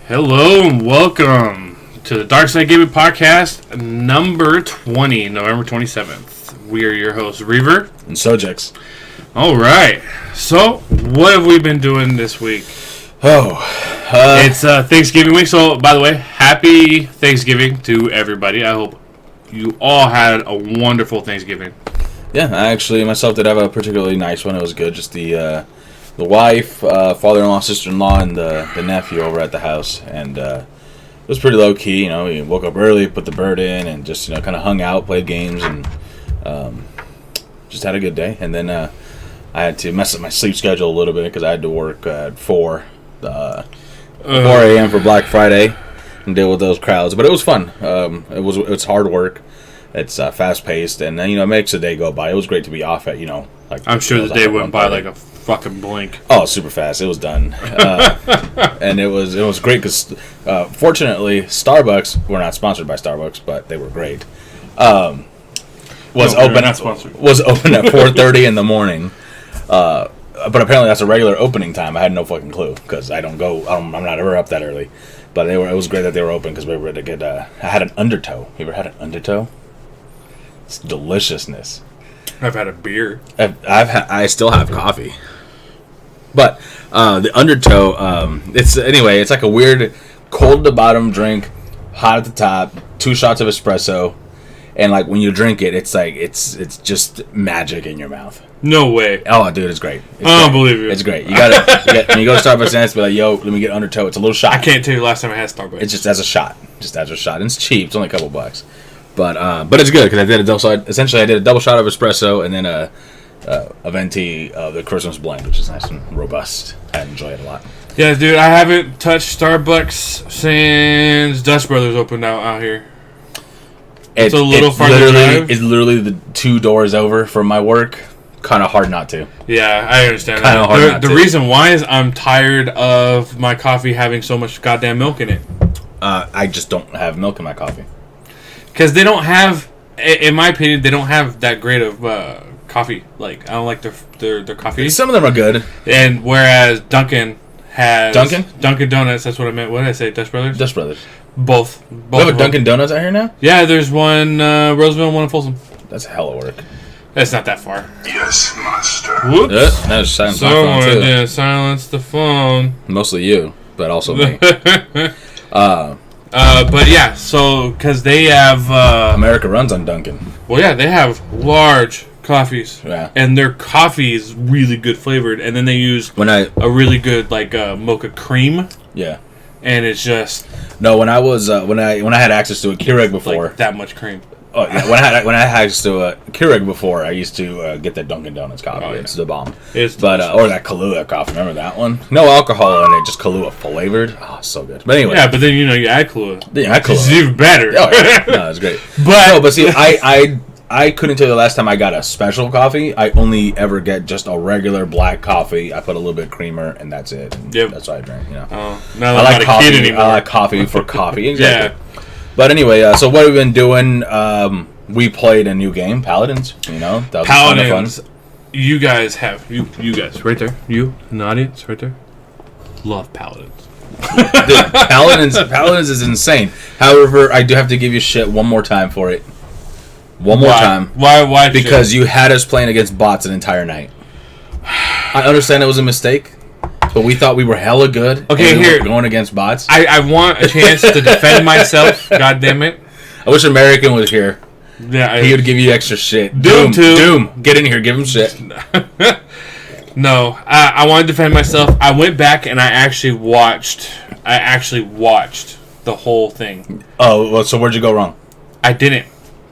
Hello and welcome to the DarkSide Gaming Podcast, number 20, November 27th. We are your hosts, Reaver and Sojix. All right. So, what have we been doing this week? It's Thanksgiving week. So, by the way, happy Thanksgiving to everybody. I hope you all had a wonderful Thanksgiving. Yeah, I actually myself did have a particularly nice one. It was good. Just the wife, father-in-law, sister-in-law, and the nephew over at the house, and it was pretty low key. You know, we woke up early, put the bird in, and just kind of hung out, played games, and just had a good day. And then I had to mess up my sleep schedule a little bit because I had to work at 4 a.m. for Black Friday and deal with those crowds. But it was fun. It's hard work. It's fast paced, and then it makes the day go by. It was great to be off at like. I'm sure the day went by like a fucking blink. Oh, super fast! It was done, and it was great because fortunately, Starbucks. We're not sponsored by Starbucks, but they were great. Was open at 4:30 in the morning. But apparently that's a regular opening time. I had no fucking clue because I'm not ever up that early. But it was great that they were open because we were able to get. I had an undertow. You ever had an undertow? It's deliciousness. I've had a beer. I still have coffee. But the undertow, it's like a weird cold at the bottom drink, hot at the top, 2 shots of espresso, and like when you drink it, it's like it's just magic in your mouth. No way. Oh, dude, it's great. I don't believe you. It's great. When you go to Starbucks and be like, yo, let me get undertow. It's a little shot. I can't tell you the last time I had Starbucks. It's just as a shot. And it's cheap. It's only a couple bucks. But it's good because I did a double shot. Essentially, I did a double shot of espresso and then a venti of the Christmas blend, which is nice and robust. I enjoy it a lot. Yeah, dude, I haven't touched Starbucks since Dutch Brothers opened out here. It's a little farther drive. It's literally the 2 doors over from my work. Kind of hard not to. Yeah, I understand that. The reason why is I'm tired of my coffee having so much goddamn milk in it. I just don't have milk in my coffee. Because they don't have, in my opinion, they don't have that great of coffee. Like, I don't like their coffee. Some of them are good. And whereas Dunkin' has... Dunkin' Donuts, that's what I meant. What did I say? Dutch Brothers? Dutch Brothers. Both. We have a Dunkin' Donuts out here now? Yeah, there's one Roseville and one in Folsom. That's a hell of work. That's not that far. Yes, master. Whoops. That was silence Someone did silence the phone. Mostly you, but also me. But yeah, so because they have America runs on Dunkin'. Well, yeah, they have large coffees. Yeah, and their coffee is really good flavored, and then they use a really good mocha cream. Yeah, and it's just when I was when I had access to a Keurig before, like that much cream. Oh yeah, when I had access to a Keurig before, I used to get that Dunkin' Donuts coffee. Oh, yeah. It's the bomb. Or that Kahlua coffee. Remember that one? No alcohol in it, just Kahlua flavored. Oh, so good. But anyway. Yeah, but then you add Kahlua. Yeah, add Kahlua. It's even better. Oh, yeah. No, it's great. But see, I couldn't tell you the last time I got a special coffee. I only ever get just a regular black coffee. I put a little bit of creamer, and that's it. Yep. That's what I drink. Oh, now I like coffee. A kid anymore. I like coffee for coffee. Exactly. Yeah. But anyway, so what we've been doing, we played a new game, Paladins. That was Paladins. Fun. You guys have you guys right there. You in the audience right there. Love Paladins. Dude, Paladins is insane. However, I do have to give you shit one more time for it. One more time. Why? Because you had us playing against bots an entire night. I understand it was a mistake. But we thought we were hella good. Okay, and here. We were going against bots. I want a chance to defend myself. God damn it. I wish American was here. Yeah, he would give you extra shit. Doom. Get in here. Give him shit. No, I want to defend myself. I went back and I actually watched the whole thing. Oh, well, so where'd you go wrong? I didn't.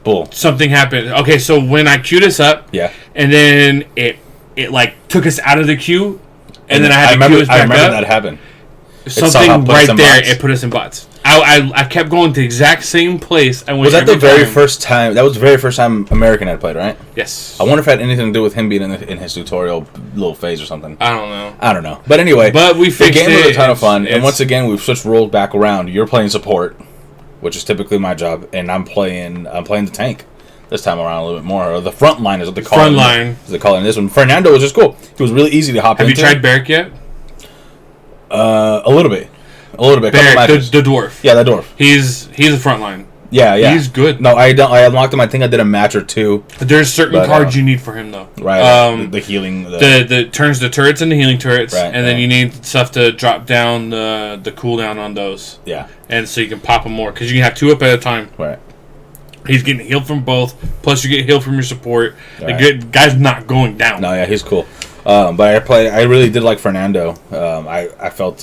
Bull. Something happened. Okay, so when I queued us up, yeah, and then it took us out of the queue. And then I had to queue us back up. I remember that happened. Something right there, it put us in bots. I kept going to the exact same place. Was that the very first time? That was the very first time American had played, right? Yes. I wonder if it had anything to do with him being in his tutorial little phase or something. I don't know. But anyway, we fixed the game was a ton of fun. And once again, we've switched roles back around. You're playing support, which is typically my job, and I'm playing the tank. This time around a little bit more. Or the front line is what they call it. Front line. They call it in this one. Fernando was just cool. He was really easy to hop into. Have you tried Barrack yet? A little bit. A little bit. Barrack, the dwarf. Yeah, the dwarf. He's a frontline. Yeah. He's good. No, I unlocked him. I think I did a match or two. There's certain cards you need for him though. Right. The healing. The turns the turrets into healing turrets, right, and then you need stuff to drop down the cooldown on those. Yeah. And so you can pop them more because you can have 2 up at a time. Right. He's getting healed from both. Plus, you get healed from your support. Right. The guy's not going down. No, yeah, he's cool. But I really did like Fernando. I felt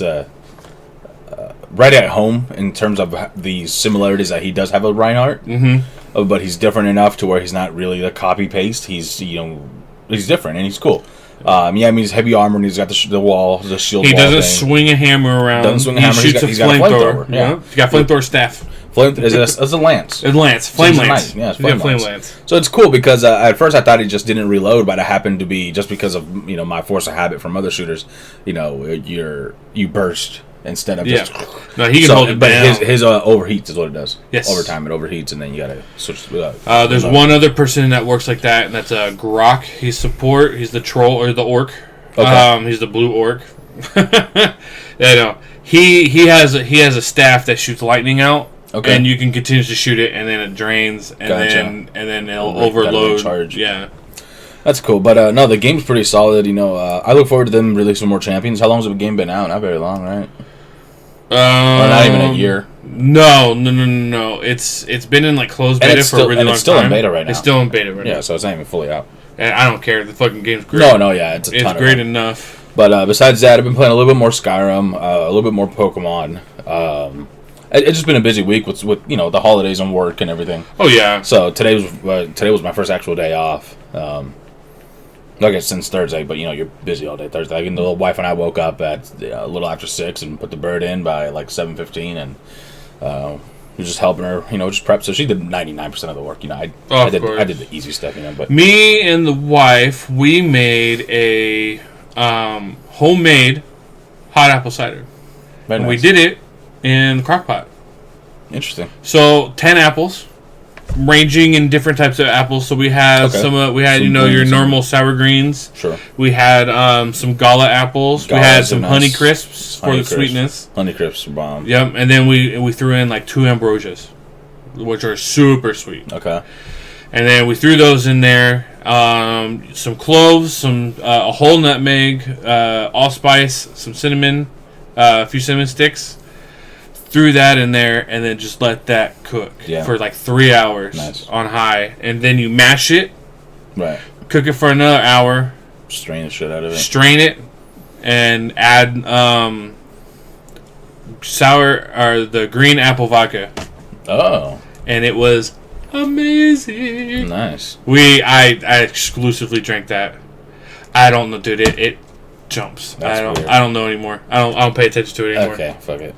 right at home in terms of the similarities that he does have a Reinhardt. Mm-hmm. But he's different enough to where he's not really the copy paste. He's he's different and he's cool. I mean, he's heavy armor and he's got the wall, the shield. He wall doesn't thing. swing a hammer around. Doesn't swing a hammer. He's got a flamethrower. Yeah, he's got flamethrower staff. It's a lance. It's lance. Flame lance. Yeah, it's flame lance. lance. So it's cool because at first I thought he just didn't reload, but it happened to be just because of my force of habit from other shooters. You burst instead of just. No, he can hold it down. But his overheats is what it does. Yes. Over time it overheats, and then you gotta switch. There's one other person that works like that, and that's Grok. He's support. He's the troll or the orc. Okay. He's the blue orc. He has a staff that shoots lightning out. Okay. And you can continue to shoot it, and then it drains, and then it'll overload. Charge. Yeah. That's cool, but no, the game's pretty solid. I look forward to them releasing more champions. How long has the game been out? Not very long, right? Or not even a year. No. It's been in closed beta for a really long time. It's still in beta right now. It's still in beta right now. Yeah, so it's not even fully out. And I don't care. The fucking game's great. No, yeah, it's great enough. But besides that, I've been playing a little bit more Skyrim, a little bit more Pokemon. It's just been a busy week with the holidays and work and everything. Oh yeah. So today was my first actual day off. I guess since Thursday, but you're busy all day Thursday. The wife and I woke up at a little after 6 and put the bird in by like 7:15, and we just helping her, just prep. So she did 99% of the work. I did the easy stuff, But me and the wife, we made a homemade hot apple cider. Very nice. We did it in the crock pot. Interesting. So 10 apples, ranging in different types of apples. So we had your normal sour greens. Sure. We had some Gala apples. We had some Honey Crisps for the sweetness. Honey Crisps are bomb. Yep, and then we threw in like 2 Ambrosias, which are super sweet. Okay. And then we threw those in there. Some cloves, a whole nutmeg, allspice, some cinnamon, a few cinnamon sticks. Threw that in there, and then just let that cook for like 3 hours on high. And then you mash it. Right. Cook it for another hour. Strain the shit out of it. Strain it, and add the green apple vodka. Oh. And it was amazing. Nice. I exclusively drank that. I don't know, dude. It jumps. That's weird. I don't know anymore. I don't pay attention to it anymore. Okay, fuck it.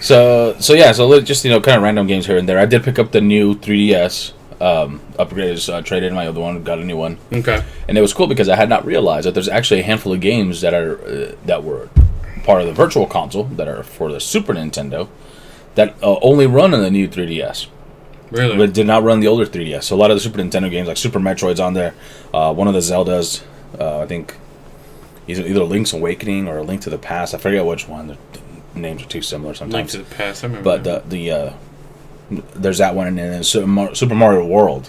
So just kind of random games here and there. I did pick up the new 3DS. Upgraded, traded in my other one, got a new one. Okay. And it was cool because I had not realized that there's actually a handful of games that were part of the Virtual Console that are for the Super Nintendo that only run on the new 3DS. Really? But it did not run the older 3DS. So a lot of the Super Nintendo games, like Super Metroid's on there. One of the Zeldas, I think, either Link's Awakening or A Link to the Past. I forget which one. The names are too similar sometimes. Link to the Past, I remember. But there's that one, and then Super Mario World,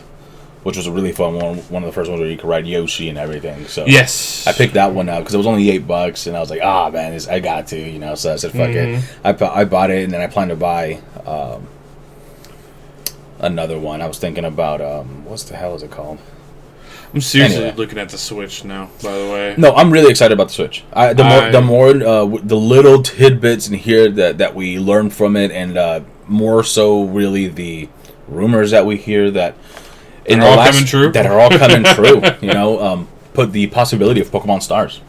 which was a really fun one. One of the first ones where you could ride Yoshi and everything. So yes, I picked that one up because it was only $8, and I was like, man, I got to, So I said, fuck it. I bought it, and then I planned to buy another one. I was thinking about what the hell is it called? I'm seriously looking at the Switch now, by the way. No, I'm really excited about the Switch. The little tidbits in here that we learn from it, and more so really the rumors that we hear that are all coming true. Put the possibility of Pokemon Stars.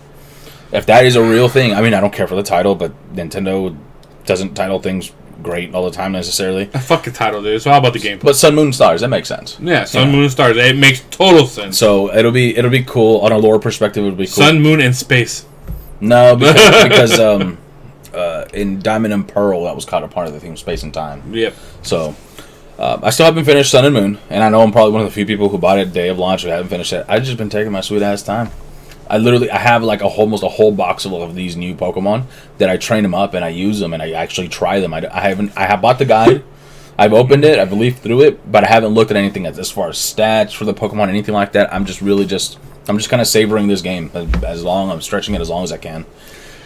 If that is a real thing, I mean, I don't care for the title, but Nintendo doesn't title things great all the time necessarily. A fucking title, dude. It's all about the gameplay. But Sun, Moon, Stars, that makes sense. Yeah, Sun, Moon, Stars. It makes total sense. So it'll be cool on a lore perspective. It'll be cool. Sun, Moon, and Space. No, because in Diamond and Pearl, that was kind of part of the theme, Space and Time. Yep. So I still haven't finished Sun and Moon, and I know I'm probably one of the few people who bought it day of launch who haven't finished it. I've just been taking my sweet ass time. I have like almost a whole box of these new Pokemon that I train them up and I use them and I actually try them. I have bought the guide. I've opened it. I've leafed through it, but I haven't looked at anything as far as stats for the Pokemon, anything like that. I'm just kind of savoring this game I'm stretching it as long as I can.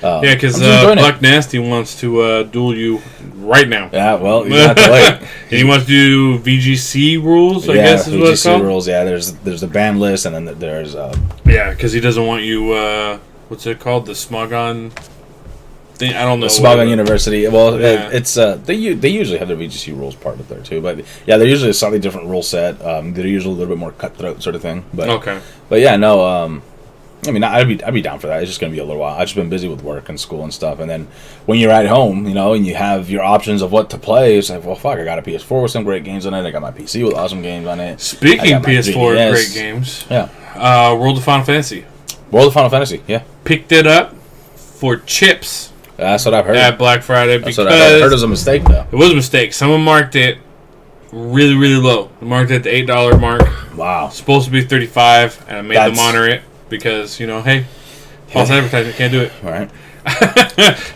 Yeah, because Black Nasty wants to duel you right now. Yeah, well, you have to wait. And he wants to do VGC rules, I guess is what it's called. VGC rules, yeah. There's the ban list, and then there's... yeah, because he doesn't want you... what's it called? The Smogon thing? I don't know. The Smogon University. Well, yeah. It's... They usually have their VGC rules part of there, too. But, yeah, they're usually a slightly different rule set. They're usually a little bit more cutthroat sort of thing. But, okay. But, yeah, no... I mean, I'd be down for that. It's just going to be a little while. I've just been busy with work and school and stuff. And then when you're at home, and you have your options of what to play, it's like, well, fuck, I got a PS4 with some great games on it. I got my PC with awesome games on it. Speaking of PS4 great games. Yeah. World of Final Fantasy. World of Final Fantasy, yeah. Picked it up for chips. That's what I've heard. At Black Friday. That's what I've heard was a mistake, though. It was a mistake. Someone marked it really, really low. They marked it at the $8 mark. Wow. It's supposed to be $35, and I made them honor it. Because, hey, false advertisement, can't do it. All right.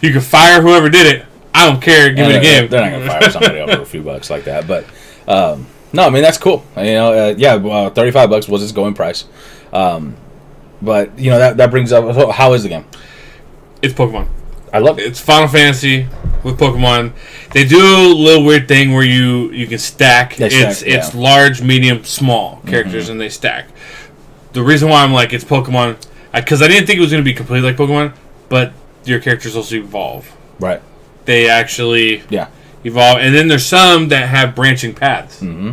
You can fire whoever did it. I don't care. Give me the game. They're not going to fire somebody over a few bucks like that. But, no, I mean, that's cool. $35 was its going price. But, that brings up, how is the game? It's Pokemon. I love it. It's Final Fantasy with Pokemon. They do a little weird thing where you can stack. It's large, medium, small characters, and they stack. The reason why I'm like, it's Pokemon, because I didn't think it was going to be completely like Pokemon, but your characters also evolve. Right. They actually evolve. And then there's some that have branching paths. Mm-hmm.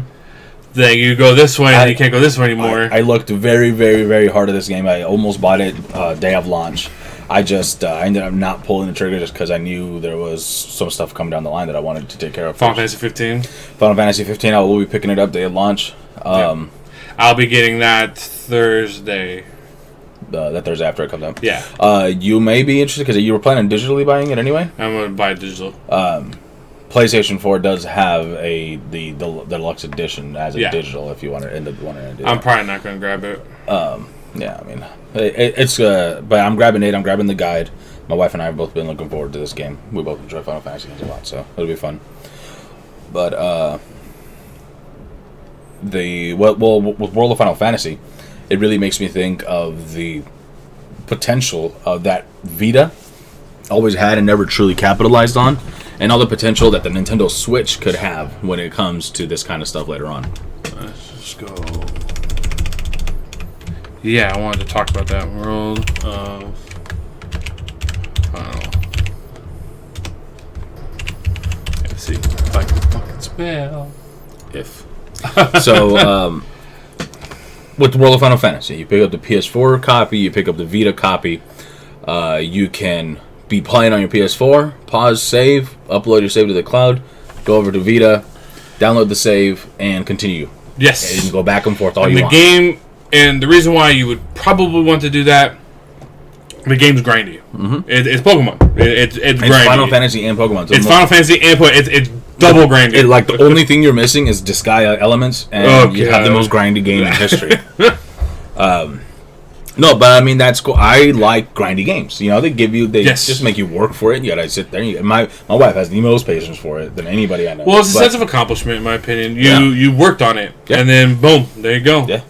That you go this way and you can't go this way anymore. I looked very, very, very hard at this game. I almost bought it day of launch. I ended up not pulling the trigger just because I knew there was some stuff coming down the line that I wanted to take care of. Final Fantasy 15? Final Fantasy 15, I will be picking it up day of launch. I'll be getting that Thursday. That Thursday after it comes out. Yeah. You may be interested because you were planning on digitally buying it anyway. I'm going to buy it digital. PlayStation 4 does have the deluxe edition as a digital if you want to end up wanting to do that. I'm probably not going to grab it. Yeah, I mean, it's but I'm grabbing it. I'm grabbing the guide. My wife and I have both been looking forward to this game. We both enjoy Final Fantasy games a lot, so it'll be fun. But with World of Final Fantasy, it really makes me think of the potential of that Vita always had and never truly capitalized on, and all the potential that the Nintendo Switch could have when it comes to this kind of stuff later on. Let's just go. Yeah, I wanted to talk about that. World of Final. Let's see if I can fucking spell. So, with World of Final Fantasy, you pick up the PS4 copy, you pick up the Vita copy. You can be playing on your PS4, pause, save, upload your save to the cloud, go over to Vita, download the save, and continue. Yes. And you can go back and forth all you want. The game, and the reason why you would probably want to do that, the game's grindy. Mm-hmm. It's Pokemon. It's grindy. Final Fantasy and Pokemon. So it's Final Fantasy and Pokemon. It's double grindy. Like the only thing you're missing is Disgaea elements, and you have the most grindy game in history. No, but I mean that's cool. I like grindy games. They give you, just make you work for it. You gotta sit there. My wife has the most patience for it than anybody I know. Well, it's a sense of accomplishment, in my opinion. You worked on it, and then boom, there you go. Yeah.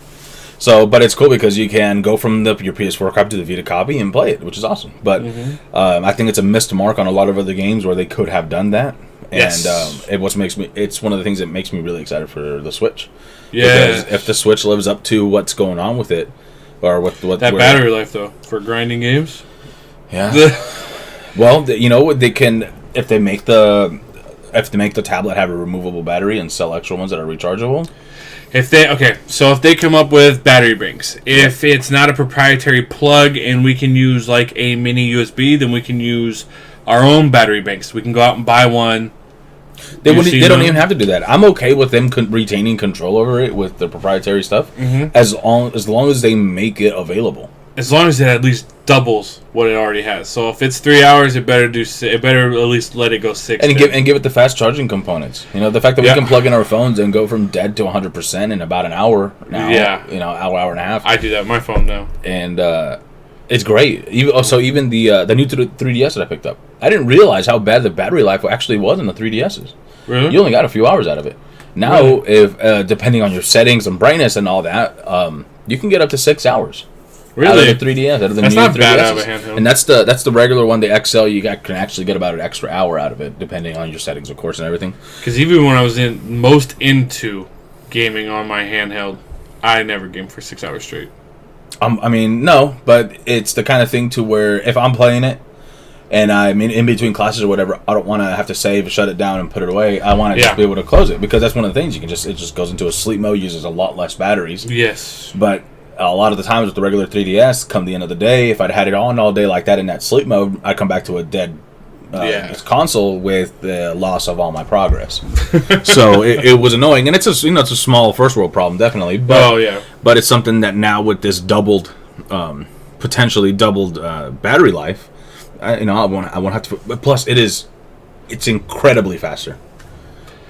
So, but it's cool because you can go from your PS4 copy to the Vita copy and play it, which is awesome. But I think it's a missed mark on a lot of other games where they could have done that. And it's one of the things that makes me really excited for the Switch. Yeah. Because if the Switch lives up to what's going on with it, or what that battery life though for grinding games. Yeah. Well, they can if they make the tablet have a removable battery and sell extra ones that are rechargeable. If they come up with battery banks, if it's not a proprietary plug and we can use like a mini USB, then we can use our own battery banks. We can go out and buy one. They don't even have to do that. I'm okay with them retaining control over it with the proprietary stuff, as long as they make it available. As long as it at least doubles what it already has. So if it's 3 hours, it better at least let it go 6. And give it the fast charging components. The fact that we can plug in our phones and go from dead to 100% in about an hour now. Yeah. Hour and a half. I do that with my phone now. And It's great. Even the new 3DS that I picked up, I didn't realize how bad the battery life actually was in the 3DSs. Really? You only got a few hours out of it. Now, Really? if depending on your settings and brightness and all that, you can get up to 6 hours. Really? Out of the 3DS, out of the That's new not 3DSs. bad out of a handheld. And that's the regular one. The XL, can actually get about an extra hour out of it, depending on your settings, of course, and everything. Because even when I was most into gaming on my handheld, I never gamed for 6 hours straight. No, but it's the kind of thing to where if I'm playing it, and in between classes or whatever, I don't want to have to save, shut it down, and put it away. I want to just be able to close it, because that's one of the things it just goes into a sleep mode, uses a lot less batteries. Yes. But a lot of the times with the regular 3DS, come the end of the day, if I'd had it on all day like that in that sleep mode, I'd come back to a dead console with the loss of all my progress. So it was annoying, and it's a small first world problem, definitely. But, but it's something that now with this potentially doubled battery life, I won't have to. But plus, it's incredibly faster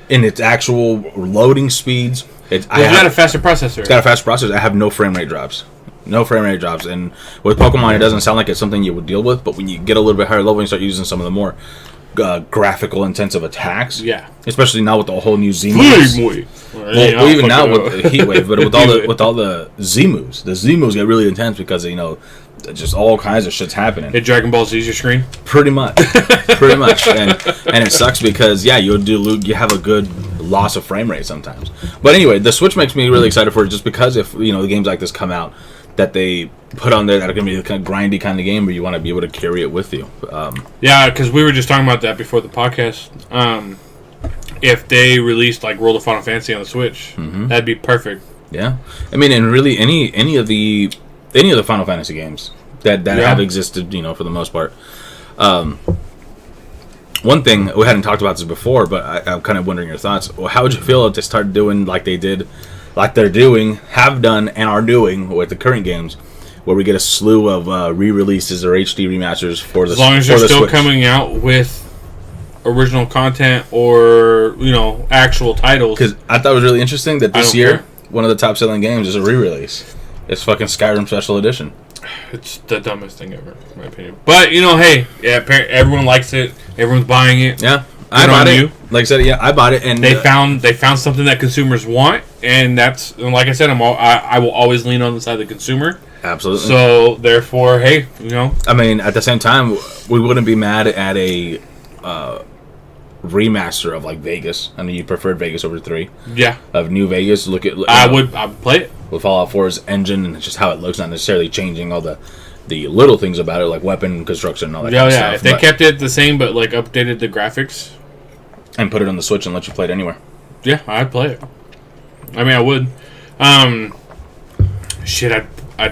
in its actual loading speeds. It's got a faster processor. It's got a faster processor. I have no frame rate drops. No frame rate drops. And with Pokemon, it doesn't sound like it's something you would deal with, but when you get a little bit higher level and start using some of the more graphical intensive attacks, especially now with the whole new Z moves. Well, even now with the Heat Wave, but with all the Z moves get really intense because just all kinds of shit's happening. Hit Dragon Ball Z's your screen? Pretty much. And it sucks because you have a good loss of frame rate sometimes. But anyway, the Switch makes me really excited for it, just because if the games like this come out that they put on there that are going to be the kind of grindy kind of game where you want to be able to carry it with you. Because we were just talking about that before the podcast. If they released like World of Final Fantasy on the Switch, that'd be perfect. Yeah, and really any of the Final Fantasy games that have existed, for the most part. One thing we hadn't talked about this before, but I'm kind of wondering your thoughts. Well, how would you feel if they started doing like they're doing, have done, and are doing with the current games, where we get a slew of re-releases or HD remasters for the Switch? As long as they're still coming out with original content or actual titles. Because I thought it was really interesting that this year one of the top selling games is a re-release. It's fucking Skyrim Special Edition. It's the dumbest thing ever, in my opinion. But hey, everyone likes it. Everyone's buying it. Yeah, I bought it. Like I said, I bought it, and they found something that consumers want, and like I said, I will always lean on the side of the consumer. Absolutely. So therefore, at the same time, we wouldn't be mad at a remaster of like Vegas. I mean, you preferred Vegas over 3. Yeah. Of New Vegas. I would play it with Fallout 4's engine and just how it looks, not necessarily changing all the little things about it, like weapon construction and all that kind of stuff. If they kept it the same but like updated the graphics and put it on the Switch and let you play it anywhere. Yeah, I'd play it. I would. I'd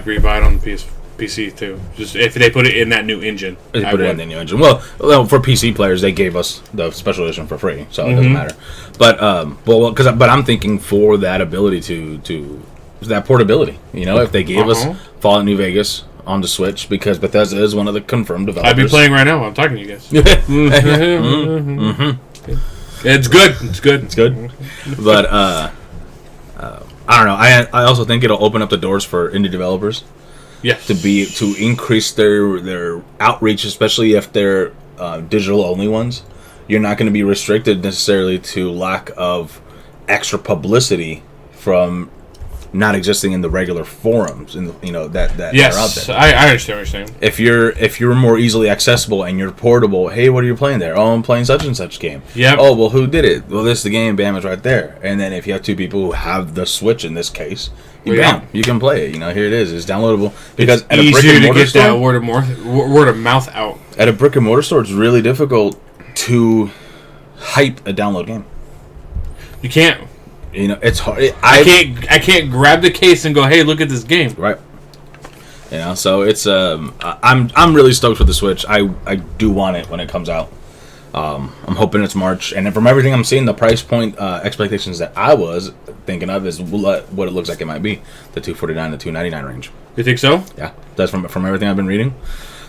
rebuy it on the PC too. Just if they put it in that new engine. They put it in the new engine. Well, for PC players, they gave us the special edition for free, so it doesn't matter. But but I'm thinking for that ability to that portability. If they gave us Fallout New Vegas on the Switch, because Bethesda is one of the confirmed developers. I'd be playing right now while I'm talking to you guys. It's good. It's good. But I don't know. I also think it'll open up the doors for indie developers. Yes. To increase their outreach, especially if they're digital only ones. You're not going to be restricted necessarily to lack of extra publicity from not existing in the regular forums that are out there. Yes, I understand what you're saying. If you're more easily accessible and you're portable, hey, what are you playing there? Oh, I'm playing such and such game. Yeah. Oh, well, who did it? Well, this is the game. Bam, it's right there. And then if you have two people who have the Switch in this case, bam, you can play it. Here it is. It's downloadable. Because it's easier to get that word of mouth out. At a brick and mortar store, it's really difficult to hype a download game. You can't. It's hard. I can't grab the case and go, hey, look at this game. Right. So it's I'm really stoked with the Switch. I do want it when it comes out. I'm hoping it's March, and from everything I'm seeing, the price point expectations that I was thinking of is what it looks like it might be, the $249 to $299 range. You think so? Yeah, that's from everything I've been reading.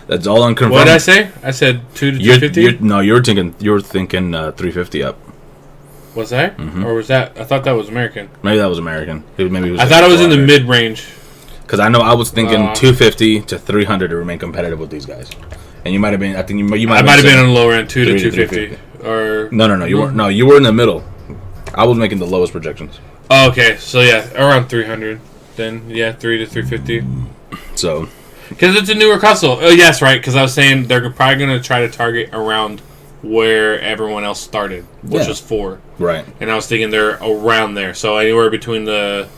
That's all unconfirmed. What did I say? I said $200 to $250. No, you were thinking $350 up. Was I? Or was that? I thought that was American. Maybe that was American. I thought it was in the mid range. Because I know I was thinking 250 to 300 to remain competitive with these guys. And you might have been. I think you might. I might have been on the lower end, 2 to 250. Or no. You weren't. No, you were in the middle. I was making the lowest projections. Oh, okay, so yeah, around 300. Then 3 to 350. So, because it's a newer console. Oh yes, right. Because I was saying they're probably going to try to target around where everyone else started, which was 4. Right. And I was thinking they're around there, so anywhere between the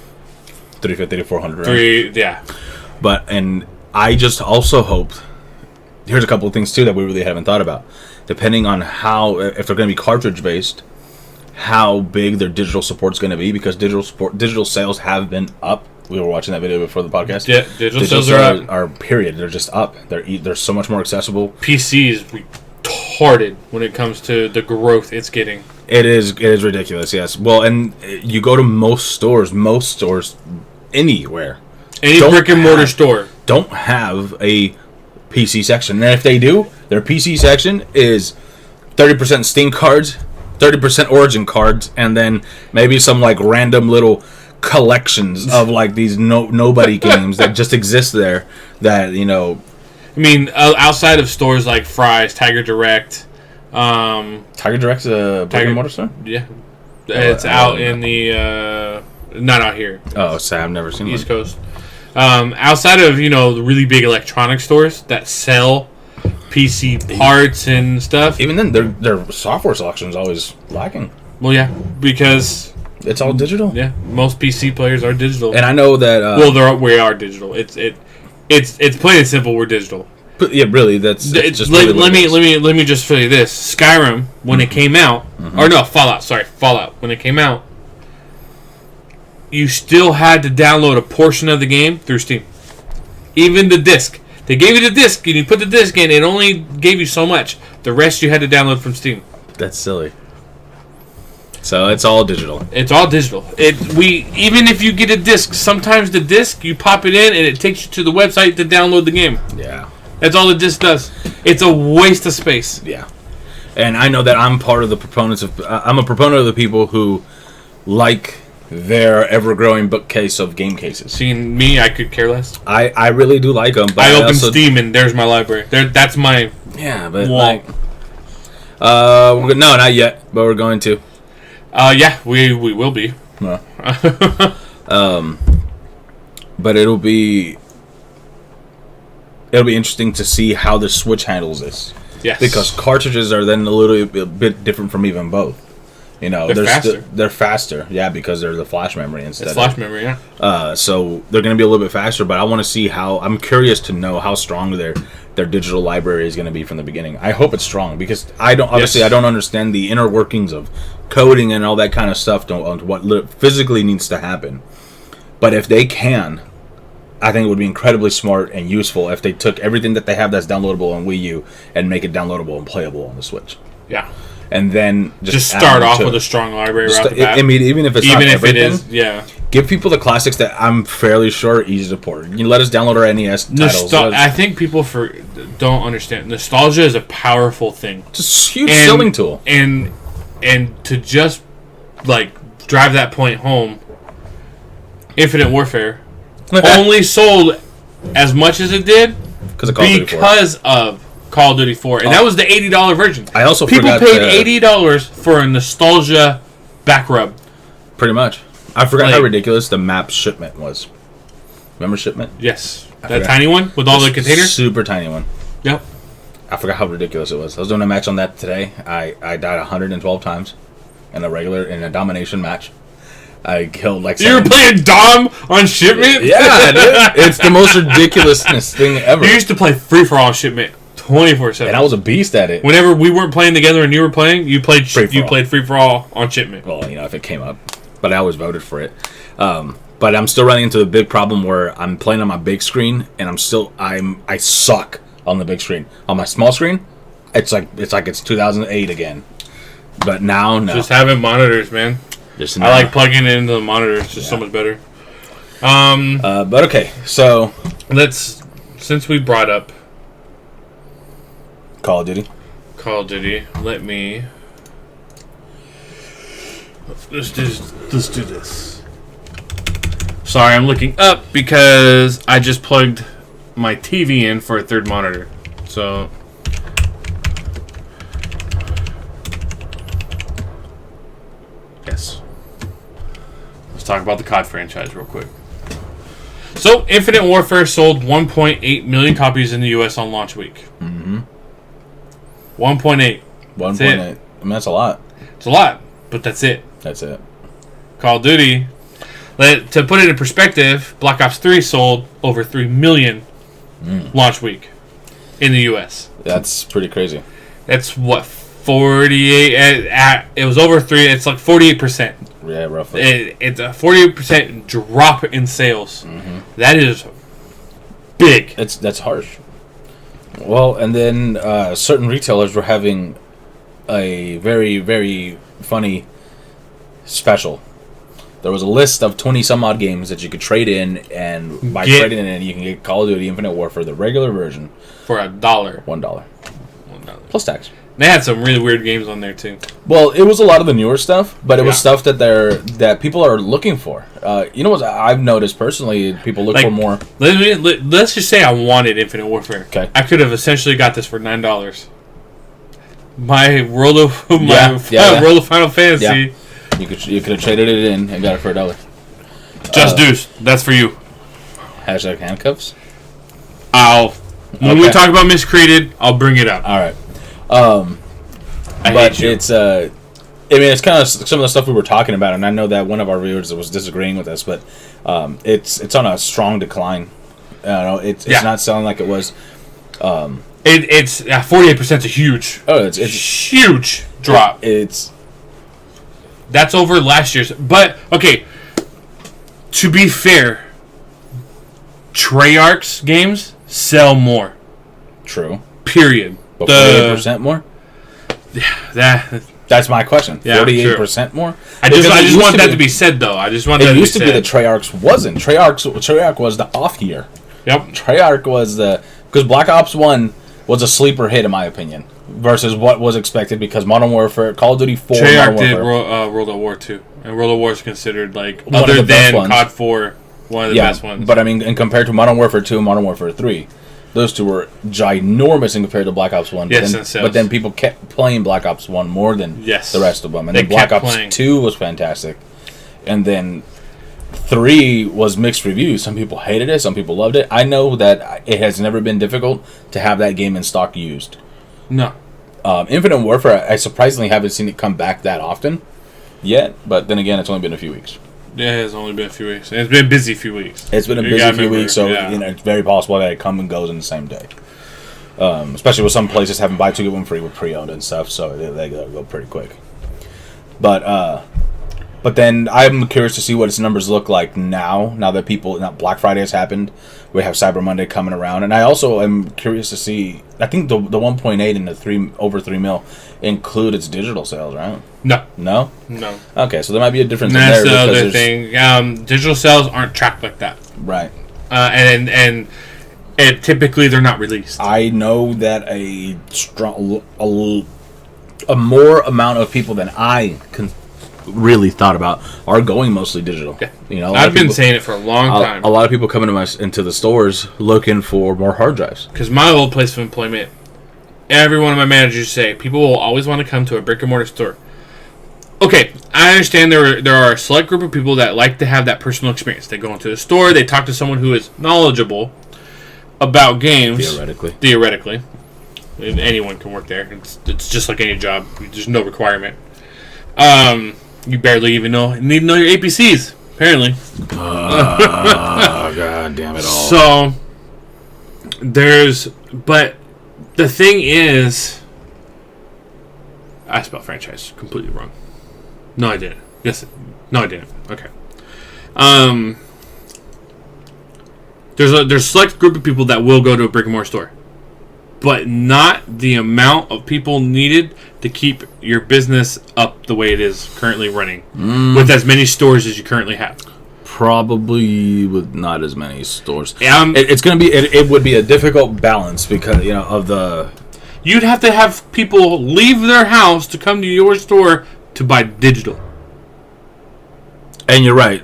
350 to 400. Right? Yeah. But and I just also hoped. Here's a couple of things too that we really haven't thought about. Depending on how, if they're going to be cartridge based, how big their digital support's going to be, because digital sales have been up. We were watching that video before the podcast. Yeah, digital sales are up. Are period. They're just up. They're so much more accessible. PC is retarded when it comes to the growth it's getting. It is ridiculous. Yes. Well, and you go to most stores anywhere, any brick and mortar store don't have a PC section. And if they do, their PC section is 30% Steam cards, 30% Origin cards, and then maybe some like random little collections of like these nobody games that just exist there. That I mean, outside of stores like Fry's, Tiger Direct. Tiger Direct's a brick and mortar store. Yeah, it's out in the not out here. Oh, I've never seen East Coast. Outside of the really big electronic stores that sell PC parts and stuff, even then their software selection is always lacking. Well, yeah, because it's all digital. Yeah, most PC players are digital, and I know that. We are digital. It's plain and simple. We're digital. But yeah, really, that's just. Let me just show you this. Skyrim when it came out, or no, Fallout. Sorry, Fallout when it came out. You still had to download a portion of the game through Steam. Even the disc. They gave you the disc, and you put the disc in, it only gave you so much. The rest you had to download from Steam. That's silly. So it's all digital. It's all digital. Even if you get a disc, sometimes the disc, you pop it in, and it takes you to the website to download the game. Yeah. That's all the disc does. It's a waste of space. Yeah. And I know that I'm part of the proponents of... I'm a proponent of the people who like their ever-growing bookcase of game cases. Seeing me, I could care less. I really do like them. But I open Steam and there's my library. That's my wall. No, not yet, but we're going to. We will be. No. But it'll be interesting to see how the Switch handles this. Yes. Because cartridges are then a little bit different from even both. They're faster. They're faster, yeah, because they're the flash memory instead. It's flash memory, yeah. So they're going to be a little bit faster, but I want to see how. I'm curious to know how strong their digital library is going to be from the beginning. I hope it's strong because I don't understand the inner workings of coding and all that kind of stuff. What physically needs to happen, but if they can, I think it would be incredibly smart and useful if they took everything that they have that's downloadable on Wii U and make it downloadable and playable on the Switch. Yeah. And then just start off with a strong library right off the bat. I mean, even if it is, yeah. Give people the classics that I'm fairly sure are easy to port. You let us download our NES titles. I think people don't understand. Nostalgia is a powerful thing. It's a huge selling tool. And to just drive that point home, Infinite Warfare only sold as much as it did because of Call of Duty 4, and that was the $80 version. I also people paid $80 for a nostalgia back rub. Pretty much. I forgot how ridiculous the map shipment was. Remember shipment? Yes, that tiny one with all the containers. Super tiny one. Yep. I forgot how ridiculous it was. I was doing a match on that today. I died 112 times in a domination match. I killed You were playing Dom on shipment? Yeah, dude. It's the most ridiculousness thing ever. You used to play free for all shipment 24/7. And I was a beast at it. Whenever we weren't playing together and you were playing, you played free for all on shipment. Well, if it came up, but I always voted for it. But I'm still running into the big problem where I'm playing on my big screen and I suck on the big screen. On my small screen, it's like it's 2008 again. But now, no. Just having monitors, man. I like plugging it into the monitor. It's just so much better. But okay, so since we brought up Call of Duty, let's do this. Sorry, I'm looking up because I just plugged my TV in for a third monitor. So, yes. Let's talk about the COD franchise real quick. So, Infinite Warfare sold 1.8 million copies in the U.S. on launch week. 1.8. 1.8. I mean, that's a lot. It's a lot, but that's it. That's it. Call of Duty. To put it in perspective, Black Ops 3 sold over 3 million launch week in the U.S. That's pretty crazy. That's what, 48? It was over 3. It's like 48%. Yeah, roughly. It's a 48% drop in sales. That is big. That's harsh. Well, and then certain retailers were having a very, very funny special. There was a list of 20 some odd games that you could trade in, and by trading in, you can get Call of Duty Infinite Warfare, the regular version, for $1. $1 plus tax. They had some really weird games on there too. Well, it was a lot of the newer stuff, but it was stuff that people are looking for. You know what I've noticed personally? People look for more. Let's just say I wanted Infinite Warfare. Okay, I could have essentially got this for $9. My World of Final Fantasy. Yeah. You could have traded it in and got it for $1. Just Deuce. That's for you. Hashtag handcuffs. When we talk about Miscreated, I'll bring it up. All right. But it's I mean, it's kind of some of the stuff we were talking about, and I know that one of our viewers was disagreeing with us, but it's on a strong decline. It's not selling like it was. It's 48% is a huge. Oh, it's huge drop. That's over last year's. But okay, to be fair, Treyarch's games sell more. True. Period. But 48% more. That's my question. 48% more. I just want that to be said, though. I just want that to be said. It used to be that Treyarch wasn't. Treyarch was the off year. Yep. Treyarch was because Black Ops 1 was a sleeper hit in my opinion versus what was expected because Modern Warfare, Call of Duty 4, Treyarch did World at War 2, and World at War is considered like other than COD 4 one of the best ones. But I mean, and compared to Modern Warfare 2 and Modern Warfare 3. Those two were ginormous in compared to Black Ops 1. But then people kept playing Black Ops 1 more than the rest of them. And then Black Ops 2 was fantastic. And then 3 was mixed reviews. Some people hated it. Some people loved it. I know that it has never been difficult to have that game in stock used. No. Infinite Warfare, I surprisingly haven't seen it come back that often yet. But then again, it's only been a few weeks. Yeah, it's only been a few weeks. It's been a busy few weeks. It's been a busy few weeks, so it's very possible that it comes and goes in the same day. Especially with some places having buy two get one free with pre-owned and stuff, so they go pretty quick. But then I'm curious to see what its numbers look like now that Black Friday has happened. We have Cyber Monday coming around, and I also am curious to see. I think the 1.8 and the over 3 mil include its digital sales, right? No. Okay, so there might be a difference in there. That's the other thing. Digital sales aren't tracked like that, right? And typically they're not released. I know that a more amount of people than I really thought about are going mostly digital. Yeah. I've been saying it for a long time. A lot of people come into the stores looking for more hard drives. Because my old place of employment, every one of my managers say people will always want to come to a brick and mortar store. Okay, I understand there are a select group of people that like to have that personal experience. They go into the store, they talk to someone who is knowledgeable about games. Theoretically. Anyone can work there. It's just like any job. There's no requirement. You barely even need to know your APCs, apparently. God damn it all. So, but the thing is, I spelled franchise completely wrong. No, I didn't. No, I didn't. Okay. There's a select group of people that will go to a brick and mortar store, but not the amount of people needed to keep your business up the way it is currently running with as many stores as you currently have. Probably with not as many stores. It would be a difficult balance because of the. You'd have to have people leave their house to come to your store to buy digital. And you're right.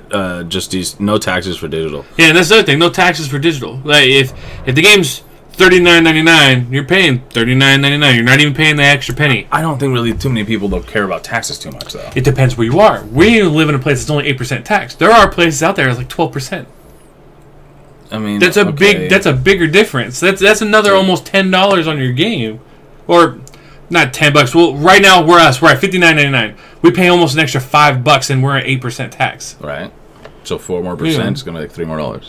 Just these no taxes for digital. Yeah, and that's the other thing. No taxes for digital. Like if the game's $39.99, you're paying $39.99. You're not even paying the extra penny. I don't think really too many people don't care about taxes too much, though. It depends where you are. We live in a place that's only 8% tax. There are places out there that's like 12%. I mean, that's a bigger difference. That's another almost $10 on your game, or not $10. Well, right now we're at $59.99. We pay almost an extra $5, and we're at 8% tax. Right. So 4% more is gonna make $3 more.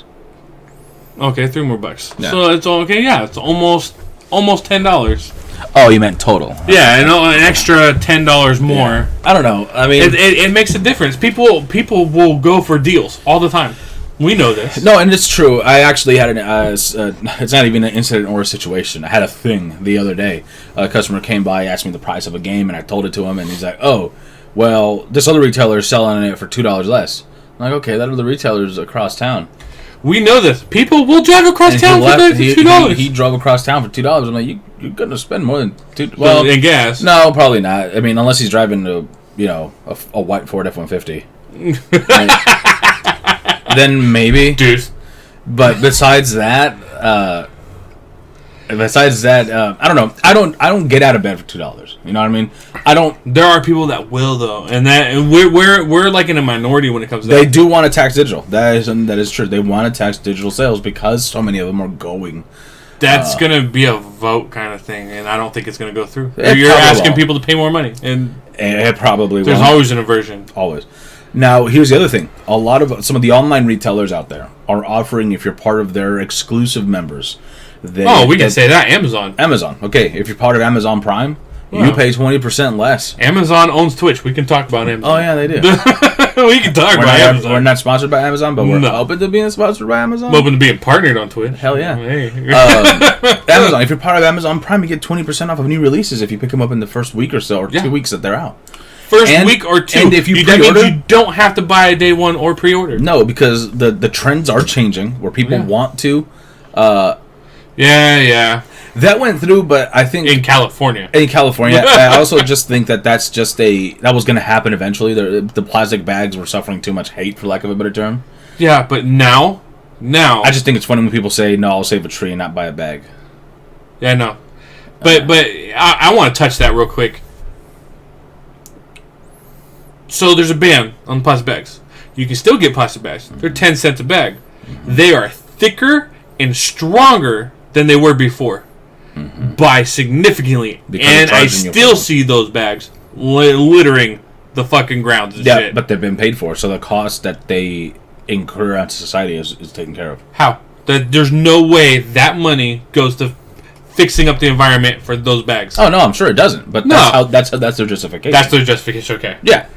Okay, $3 more. Yeah. So it's okay. Yeah, it's almost $10. Oh, you meant total? Yeah, and an extra $10 more. Yeah. I don't know. I mean, it makes a difference. People will go for deals all the time. We know this. No, and it's true. I actually had it's not even an incident or a situation. I had a thing the other day. A customer came by, asked me the price of a game, and I told it to him, and he's like, "Oh, well, this other retailer is selling it for $2 less." I'm like, "Okay, that other retailer's across town." We know this. People will drive across town for $2. He drove across town for $2. I'm like, you're gonna spend more than $2. Well, in gas? No, probably not. I mean, unless he's driving a white Ford F-150. Then maybe. Dude. But besides that, I don't know. I don't get out of bed for $2. You know what I mean? I don't. There are people that will though, and we're like in a minority when it comes to They that. do want to tax digital. That is true. They want to tax digital sales because so many of them are going. That's gonna be a vote kind of thing, and I don't think it's gonna go through. It You're probably asking won't. people to pay more money, and It probably there's won't. always an aversion. Always. Now, here's the other thing. Some of the online retailers out there are offering, if you're part of their exclusive members. We can say that. Amazon. Okay. If you're part of Amazon Prime, you pay 20% less. Amazon owns Twitch. We can talk about Amazon. Oh, yeah, they do. We can talk about Amazon. We're not sponsored by Amazon, but we're open to being sponsored by Amazon. I'm open to being partnered on Twitch. Hell yeah. Hey. Amazon. If you're part of Amazon Prime, you get 20% off of new releases if you pick them up in the first week or so, or 2 weeks that they're out. First week or two. And if you that pre-order, means you don't have to buy a day one or pre-order. No, because the trends are changing where people want to. Yeah. That went through, but I think in California. I also just think that was going to happen eventually. The plastic bags were suffering too much hate, for lack of a better term. Yeah, but now I just think it's funny when people say, "No, I'll save a tree and not buy a bag." Yeah, no. But I want to touch that real quick. So there's a ban on plastic bags. You can still get plastic bags. They're 10 cents a bag. They are thicker and stronger than they were before. By significantly. And I still see those bags littering the fucking grounds and shit. But they've been paid for, so the cost that they incur on society is taken care of. How? There's no way that money goes to fixing up the environment for those bags. Oh, no, I'm sure it doesn't. But that's their justification. That's their justification, okay. Yeah.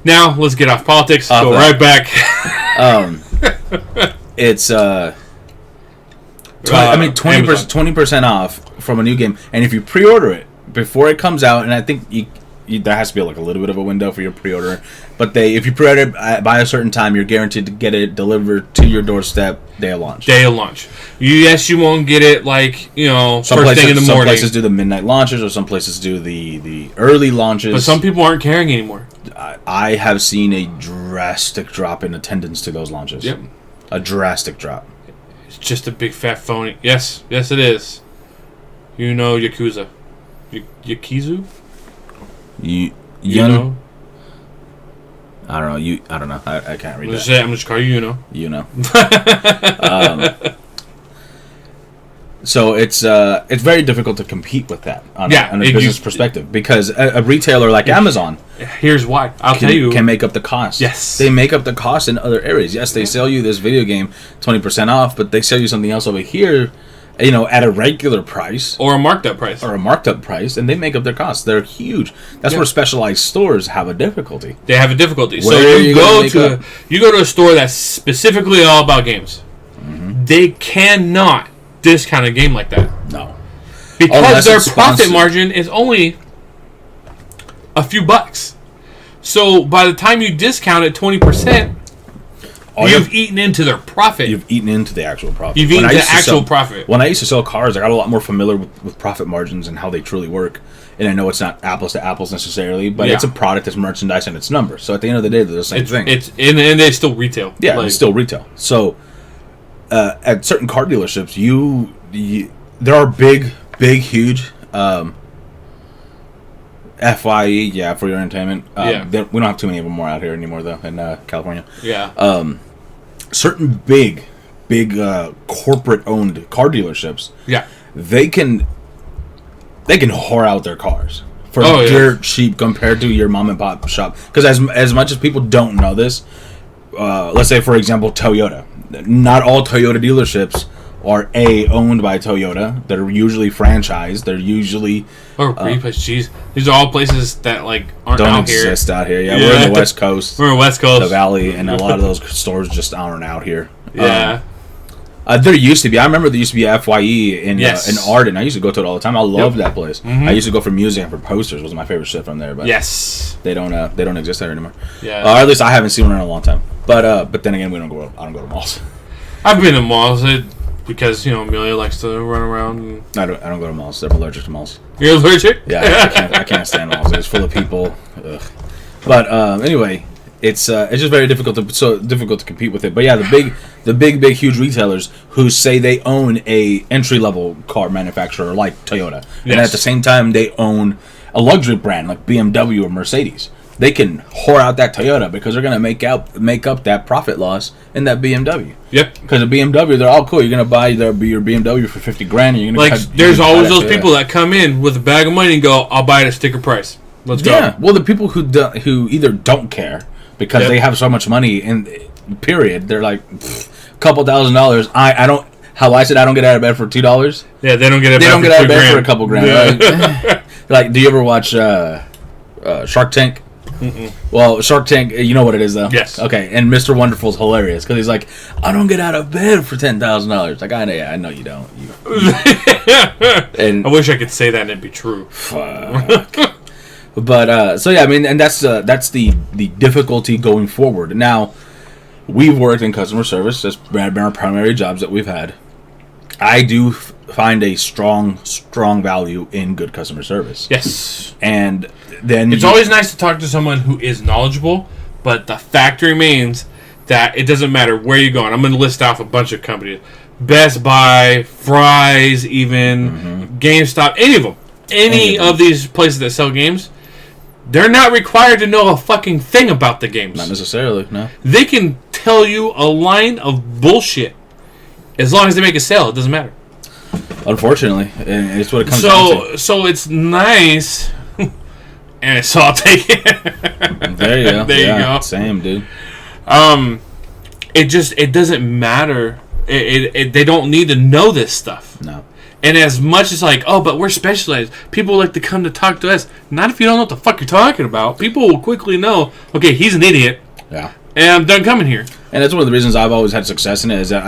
Now, let's get off politics. Go right back. It's 20% off from a new game, and if you pre-order it before it comes out, and I think there has to be like a little bit of a window for your pre-order, but if you pre-order it by a certain time, you're guaranteed to get it delivered to your doorstep day of launch. Yes, you won't get it first thing in the morning. Some places do the midnight launches, or some places do the early launches. But some people aren't caring anymore. I have seen a drastic drop in attendance to those launches. Yep. A drastic drop. It's just a big fat phony. Yes, it is. Yakuza. Yakizu? You know? I don't know. I don't know. I can't read that. I'm just calling you. You know. So it's very difficult to compete with that on a business perspective, because a retailer like Amazon. Here's why. I'll tell you. Can make up the cost. Yes. They make up the cost in other areas. Yes, they sell you this video game 20% off, but they sell you something else over here, at a regular price. Or a marked up price. And they make up their costs. They're huge. That's where specialized stores have a difficulty. They have a difficulty. So you go to a store that's specifically all about games. Mm-hmm. They cannot discount a game like that. No. Because their profit margin is only a few bucks. So by the time you discount it 20%, You've eaten into their profit. You've eaten into the actual profit. You've eaten the actual profit. When I used to sell cars, I got a lot more familiar with profit margins and how they truly work. And I know it's not apples to apples necessarily, but it's a product, it's merchandise, and it's numbers. So at the end of the day, they're the same thing. And they still retail. Yeah, it's still retail. So at certain car dealerships, there are big, huge FYE, for your entertainment. We don't have too many of them more out here anymore, though, in California. Yeah. Certain big corporate-owned car dealerships. Yeah. They can whore out their cars for dirt cheap compared to your mom and pop shop. Because as much as people don't know this, let's say for example Toyota. Not all Toyota dealerships are owned by Toyota. They're usually franchised. They're usually jeez, these are all places that like aren't don't out exist here. Out here. Yeah, we're in the West Coast. We're in the West Coast, the Valley, and a lot of those stores just aren't out here. Yeah. There used to be. I remember there used to be a FYE in Arden. I used to go to it all the time. I loved that place. Mm-hmm. I used to go for music and for posters. Was my favorite shit from there. But they don't exist there anymore. Yeah. Or at least I haven't seen one in a long time. But then again, I don't go to malls. I've been to malls because Amelia likes to run around. And I don't go to malls. They're allergic to malls. You're allergic? Yeah, I can't stand malls. It's full of people. Ugh. But anyway. It's just very difficult to compete with it. But yeah, the big huge retailers who say they own a entry level car manufacturer like Toyota, and at the same time they own a luxury brand like BMW or Mercedes. They can whore out that Toyota because they're gonna make up that profit loss in that BMW. Yep. Because a BMW, they're all cool. You're gonna buy your BMW for $50,000. And you're gonna there's always those people that come in with a bag of money and go, "I'll buy it at sticker price. Let's go." Yeah. Well, the people who either don't care. Because they have so much money, in period, they're like, a couple $1,000s. I don't. How I said I don't get out of bed for $2. Yeah, they don't get out of bed for a couple grand. Yeah. Right? Like, do you ever watch Shark Tank? Mm-mm. Well, Shark Tank, you know what it is though. Yes. Okay, and Mr. Wonderful's hilarious because he's like, I don't get out of bed for $10,000. Like I know you don't. And I wish I could say that and it'd be true. Fuck. But so yeah, I mean, and that's the difficulty going forward. Now, we've worked in customer service. That's been our primary jobs that we've had. I do find a strong value in good customer service. Yes, and then it's always nice to talk to someone who is knowledgeable. But the fact remains that it doesn't matter where you're going. I'm going to list off a bunch of companies: Best Buy, Fry's, even GameStop, any of them. Any of these places that sell games. They're not required to know a fucking thing about the games. Not necessarily, no. They can tell you a line of bullshit. As long as they make a sale, it doesn't matter. Unfortunately. And it's what it comes down to. So it's nice. And so I'll take it. There you go. There you go. Same, dude. It doesn't matter. They don't need to know this stuff. No. And as much as like, but we're specialized. People like to come to talk to us. Not if you don't know what the fuck you're talking about. People will quickly know, okay, he's an idiot. Yeah. And I'm done coming here. And that's one of the reasons I've always had success in it is that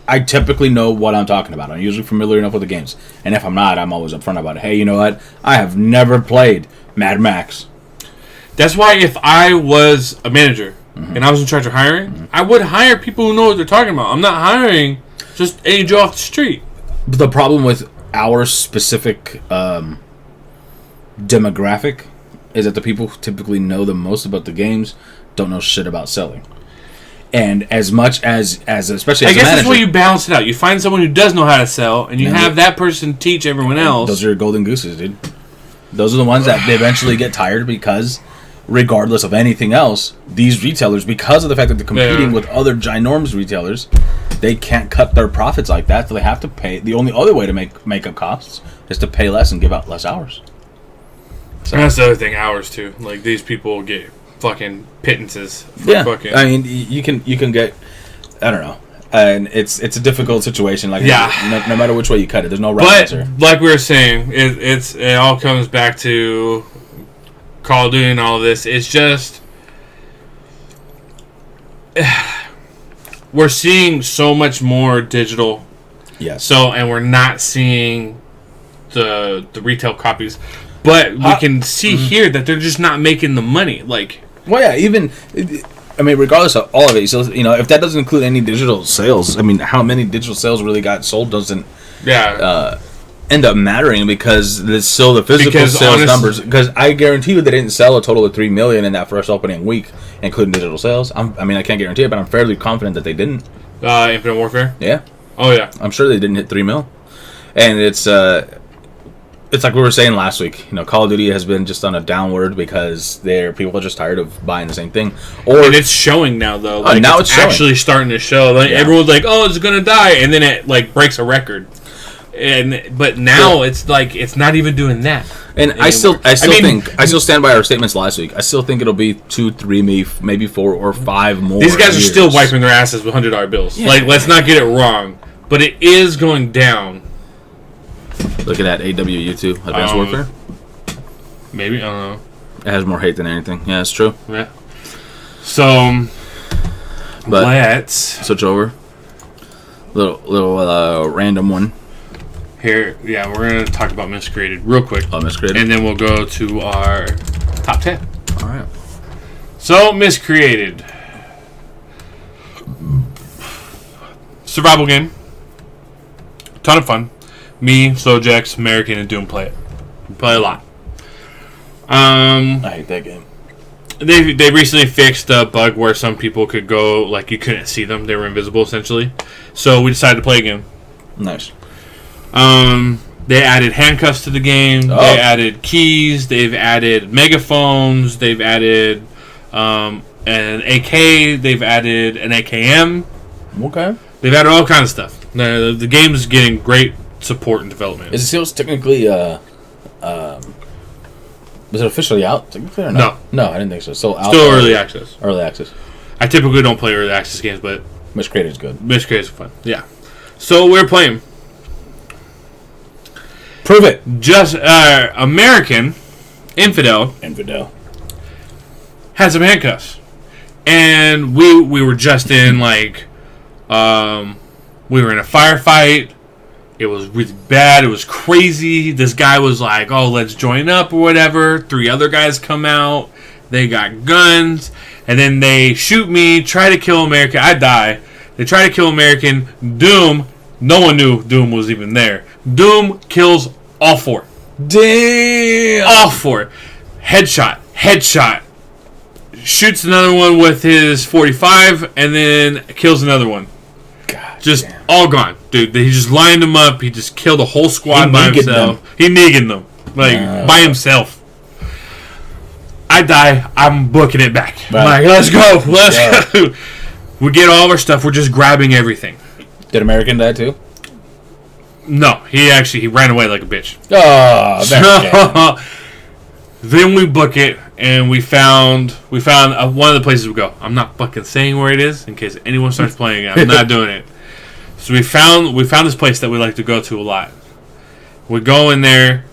I typically know what I'm talking about. I'm usually familiar enough with the games. And if I'm not, I'm always upfront about it. Hey, you know what? I have never played Mad Max. That's why if I was a manager and I was in charge of hiring, I would hire people who know what they're talking about. I'm not hiring just any Joe off the street. But the problem with our specific demographic is that the people who typically know the most about the games don't know shit about selling. And as much as especially as I guess a manager, that's where you balance it out. You find someone who does know how to sell, and you have that person teach everyone else. Those are your golden gooses, dude. Those are the ones that eventually get tired because, regardless of anything else, these retailers, because of the fact that they're competing with other ginormous retailers, they can't cut their profits like that, so they have to pay. The only other way to make up costs is to pay less and give out less hours. So. And that's the other thing, hours too. Like these people get fucking pittances. For fucking... I mean, you can get, I don't know, and it's a difficult situation. Like no matter which way you cut it, there's no right answer. But like we were saying, it all comes back to Call of Duty and all of this. It's just we're seeing so much more digital. Yes. So and we're not seeing the retail copies, but we can see here that they're just not making the money. Like, well, yeah, even I mean, regardless of all of it, so, you know, if that doesn't include any digital sales, I mean, how many digital sales really got sold doesn't end up mattering, because it's still the physical sales numbers. Because I guarantee you they didn't sell a total of 3 million in that first opening week, including digital sales. I mean, I can't guarantee it, but I'm fairly confident that they didn't. Infinite Warfare? Yeah. Oh, yeah. I'm sure they didn't hit 3 mil. And it's like we were saying last week. You know, Call of Duty has been just on a downward because people are just tired of buying the same thing. And it's showing now, though. Like, now it's actually starting to show. Like, everyone's like, "Oh, it's gonna die," and then it like breaks a record. But now it's like it's not even doing that. And anymore. I still stand by our statements last week. I still think it'll be 2, 3, maybe 4 or 5 more. These guys are still wiping their asses with $100 bills. Yeah. Like, let's not get it wrong. But it is going down. Look at that AWU2 Advanced Warfare. Maybe, I don't know. It has more hate than anything. Yeah, it's true. Yeah. So, let's switch over. Little random one. Here, yeah, we're going to talk about Miscreated real quick. Oh, Miscreated. And then we'll go to our top 10. All right. So, Miscreated. Survival game. Ton of fun. Me, Sojax, American, and Doom play it. We play a lot. I hate that game. They recently fixed a bug where some people could go, like, you couldn't see them. They were invisible, essentially. So, we decided to play a game. Nice. They added handcuffs to the game. Oh. They added keys. They've added megaphones. They've added an AK. They've added an AKM. Okay. They've added all kinds of stuff. The game is getting great support and development. Is it still technically was it officially out technically or not? No, I didn't think so. Still early access. Early access. I typically don't play early access games, but Miscreated is good. Miscreated is fun. Yeah. So we're playing. Prove it. Just American Infidel had some handcuffs, and we were just in like we were in a firefight. It was really bad. It was crazy. This guy was like, "Oh, let's join up or whatever." 3 other guys come out. They got guns, and then they shoot me. Try to kill American. I die. They try to kill American. Doom. No one knew Doom was even there. Doom kills all 4. Damn. All 4. Headshot. Shoots another one with his 45, and then kills another one. God just damn. All gone. Dude, he just lined them up. He just killed a whole squad by himself. He negged them. Like, by himself. I die. I'm booking it back. Right. I'm like, let's go. Let's go. We get all of our stuff. We're just grabbing everything. Did American die too? No, he ran away like a bitch. Oh, so, then we book it, and we found one of the places we go. I'm not fucking saying where it is in case anyone starts playing it. I'm not doing it. So we found this place that we like to go to a lot. We go in there,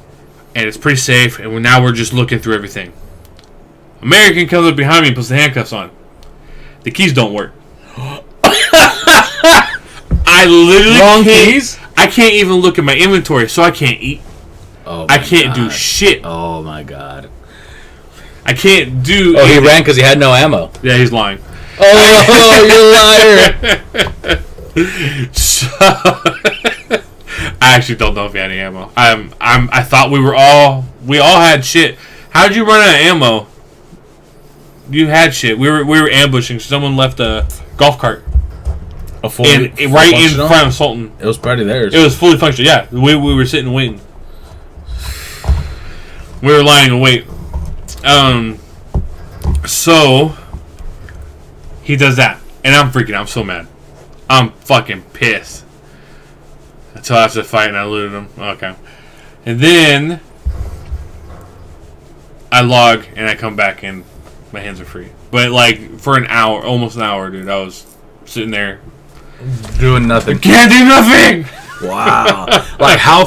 and it's pretty safe. And now we're just looking through everything. American comes up behind me and puts the handcuffs on. The keys don't work. I literally keys. I can't even look at my inventory, so I can't eat. Oh, I can't do shit. Oh my god. I can't do. Oh, anything. He ran because he had no ammo. Yeah, he's lying. Oh, you liar! So, I actually don't know if he had any ammo. I thought we all had shit. How did you run out of ammo? You had shit. We were ambushing. Someone left a golf cart. Right in front of Sultan. It was probably theirs. It was fully functional. Yeah, we were sitting and waiting. We were lying in wait. So he does that, and I'm freaking out. I'm so mad. I'm fucking pissed. Until after the fight, and I looted him. Okay, and then I log, and I come back, and my hands are free. But like for an hour, almost an hour, dude, I was sitting there. Doing nothing. Can't do nothing. Wow. Like how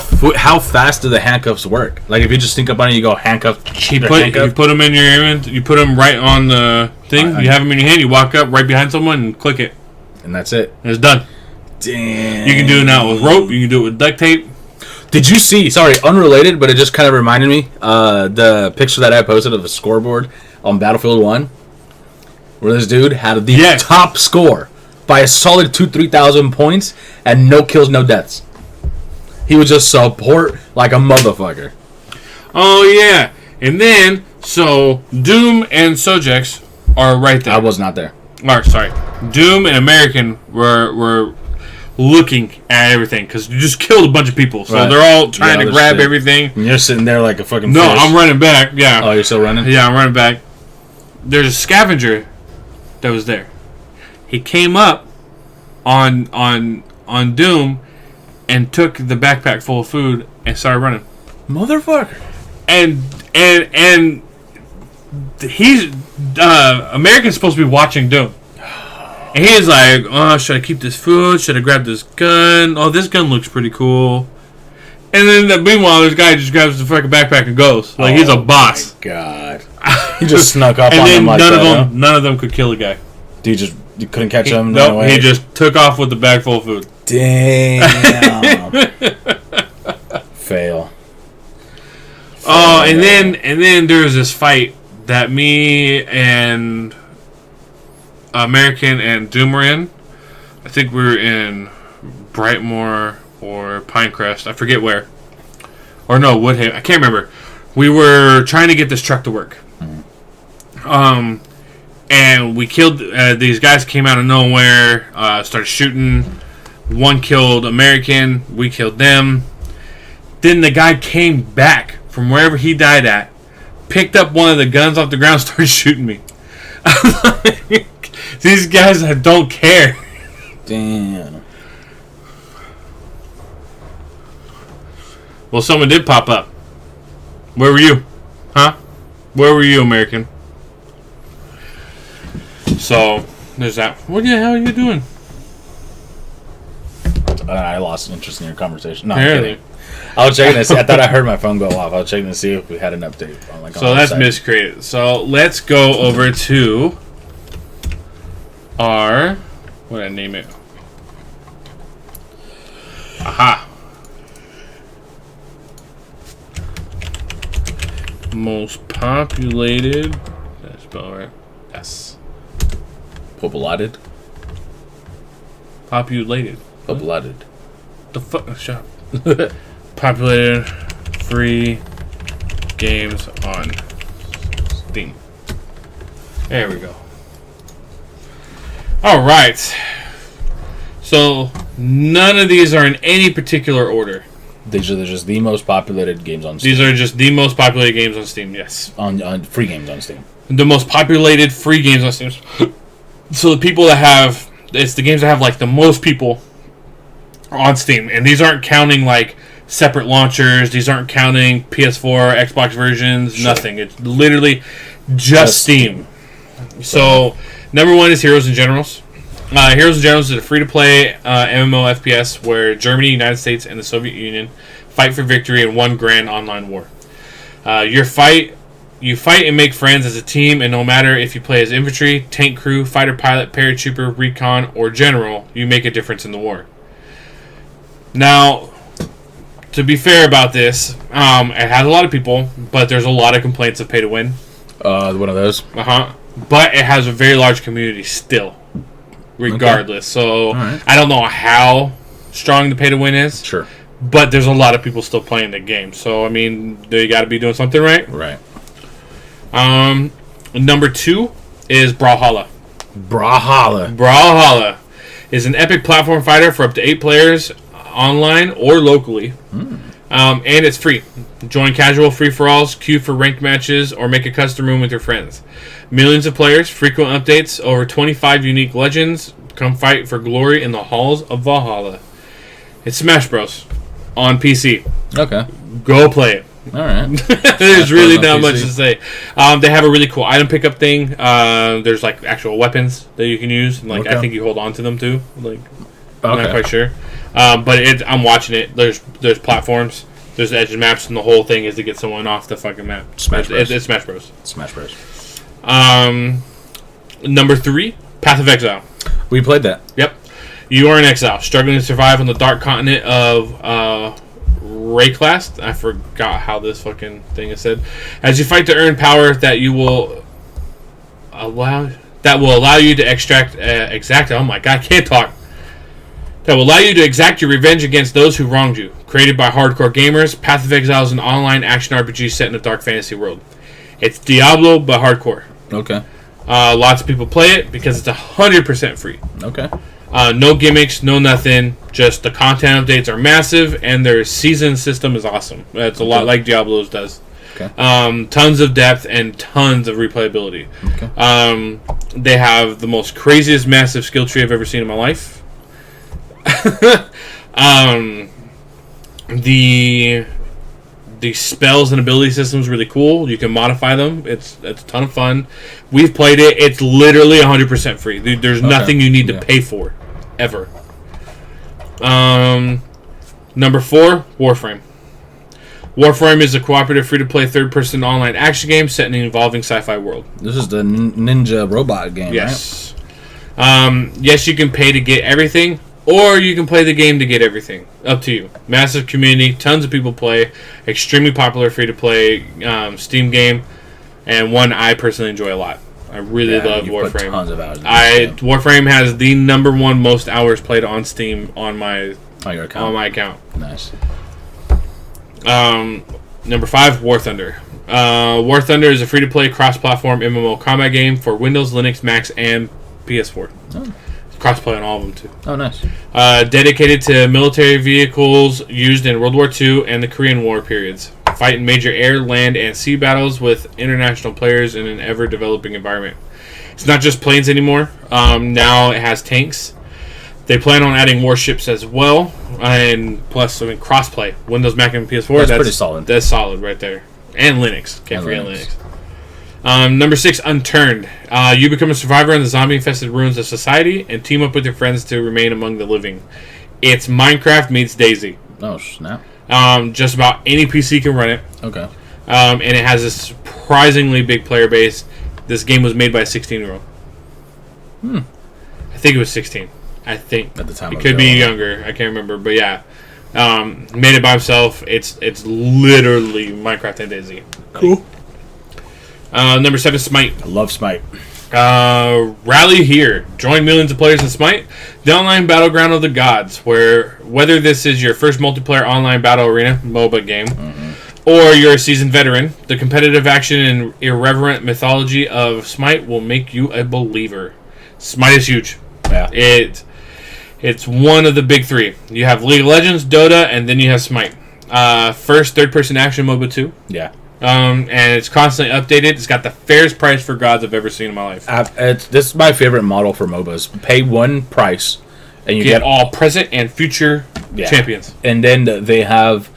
fast do the handcuffs work? Like if you just sneak up on it, you go handcuff. You put them in your inventory. You put them right on the thing. You have them in your hand. You walk up right behind someone and click it, and that's it. And it's done. Damn. You can do it now with rope. You can do it with duct tape. Did you see? Sorry, unrelated, but it just kind of reminded me. The picture that I posted of the scoreboard on Battlefield 1. where this dude had the top score by a solid 3,000 points and no kills, no deaths. He would just support like a motherfucker. Oh, yeah. And then, so, Doom and Sojex are right there. I was not there. Or, sorry. Doom and American were looking at everything, because you just killed a bunch of people. So they're all trying to grab everything. And you're sitting there like a fucking No, fish. I'm running back, yeah. Oh, you're still running? Yeah, I'm running back. There's a scavenger that was there. He came up on Doom and took the backpack full of food and started running. Motherfucker. And he's American's supposed to be watching Doom. And he's like, oh, should I keep this food? Should I grab this gun? Oh, this gun looks pretty cool. And then meanwhile, this guy just grabs the fucking backpack and goes. Like, he's a boss. My God. He just snuck up and on then him like none of them could kill a guy. Dude, you couldn't catch him? Nope, he just took off with the bag full of food. Damn. Fail. Oh, and then there's this fight that me and American and Doom were in. I think we were in Brightmoor or Pinecrest. I forget where. Or no, Woodhaven. I can't remember. We were trying to get this truck to work. And we killed these guys. Came out of nowhere. Started shooting. One killed American. We killed them. Then the guy came back from wherever he died at, picked up one of the guns off the ground, started shooting me. These guys don't care. Damn. Well, someone did pop up. Where were you? Huh? Where were you, American? So, there's that. What the hell are you doing? I lost interest in your conversation. No, Apparently. I'm kidding. I was checking to see. I thought I heard my phone go off. I was checking to see if we had an update. On, so that's miscreated. So let's go over to our... What did I name it? Aha. Most populated... Did I spell right? Yes. Populated? Populated. Populated. The fuck? Shut up. Populated free games on Steam. There we go. Alright. So, none of these are in any particular order. These are just the most populated games on Steam. These are just the most populated games on Steam, yes. On free games on Steam. The most populated free games on Steam. So the people that have... It's the games that have, like, the most people on Steam. And these aren't counting, like, separate launchers. These aren't counting PS4, Xbox versions, nothing. It's literally just Steam. So, number one is Heroes and Generals. Heroes and Generals is a free-to-play MMO FPS where Germany, United States, and the Soviet Union fight for victory in one grand online war. You fight and make friends as a team, and no matter if you play as infantry, tank crew, fighter pilot, paratrooper, recon, or general, you make a difference in the war. Now, to be fair about this, it has a lot of people, but there's a lot of complaints of pay to win. One of those? But it has a very large community still, regardless. Okay. So, right. I don't know how strong the pay to win is. Sure. But there's a lot of people still playing the game. So, I mean, they got to be doing something right. Right. Number two is Brawlhalla. Brawlhalla is an epic platform fighter for up to 8 players online or locally. And it's free. Join casual free-for-alls, queue for ranked matches, or make a custom room with your friends. Millions of players, frequent updates, over 25 unique legends. Come fight for glory in the halls of Valhalla. It's Smash Bros. On PC. Okay. Go play it. Alright. There's really not much to say. They have a really cool item pickup thing. There's like actual weapons that you can use. And, like, I think you hold on to them too. Like, I'm not quite sure. But I'm watching it. There's platforms. There's edge maps, and the whole thing is to get someone off the fucking map. Smash Bros. It's Smash Bros. Smash Bros. Number 3, Path of Exile. We played that. Yep. You are in exile, struggling to survive on the dark continent of Rayclast. I forgot how this fucking thing is said. As you fight to earn power that you will allow that will allow you to exact. Oh my God, I can't talk. That will allow you to exact your revenge against those who wronged you. Created by hardcore gamers, Path of Exile is an online action RPG set in a dark fantasy world. It's Diablo, but hardcore. Okay. Lots of people play it because it's 100% free. Okay. No gimmicks, no nothing. Just the content updates are massive, and their season system is awesome. It's a lot like Diablo's does. Okay. Tons of depth and tons of replayability. Okay. They have the most craziest massive skill tree I've ever seen in my life. The spells and ability system is really cool. You can modify them. It's a ton of fun. We've played it. It's literally 100% free. There's nothing you need to pay for, ever. Number 4, Warframe. Warframe is a cooperative, free-to-play, third-person online action game set in an evolving sci-fi world. This is the ninja robot game, yes. Right? Yes, you can pay to get everything, or you can play the game to get everything. Up to you. Massive community, tons of people play, extremely popular free-to-play Steam game, and one I personally enjoy a lot. I really love Warframe. Put tons of hours in Warframe has the number 1 most hours played on Steam on my account. Nice. Number 5, War Thunder. War Thunder is a free-to-play cross-platform MMO combat game for Windows, Linux, Macs, and PS4. Oh. Cross-play on all of them, too. Oh, nice. Dedicated to military vehicles used in World War II and the Korean War periods. Fight in major air, land, and sea battles with international players in an ever-developing environment. It's not just planes anymore. Now it has tanks. They plan on adding warships as well, and plus, cross-play. Windows, Mac, and PS4. That's pretty solid. That's solid right there. And Linux. Can't forget Linux. Number 6, Unturned. You become a survivor in the zombie-infested ruins of society and team up with your friends to remain among the living. It's Minecraft meets DayZ. Oh, snap. Just about any PC can run it. Okay. And it has a surprisingly big player base. This game was made by a 16-year-old. I think it was 16. I think at the time it could be younger. I can't remember, but yeah, made it by himself. It's literally Minecraft and DayZ. Cool. Number 7, Smite. I love Smite. Rally here. Join millions of players in Smite, the online battleground of the gods. Whether this is your first multiplayer online battle arena MOBA game, or you're a seasoned veteran, the competitive action and irreverent mythology of Smite will make you a believer. Smite is huge. Yeah. It's one of the big 3. You have League of Legends, Dota, and then you have Smite. First third-person action MOBA 2. Yeah. And it's constantly updated. It's got the fairest price for gods I've ever seen in my life. This is my favorite model for MOBAs. Pay one price, and you get all present and future champions. And then they have...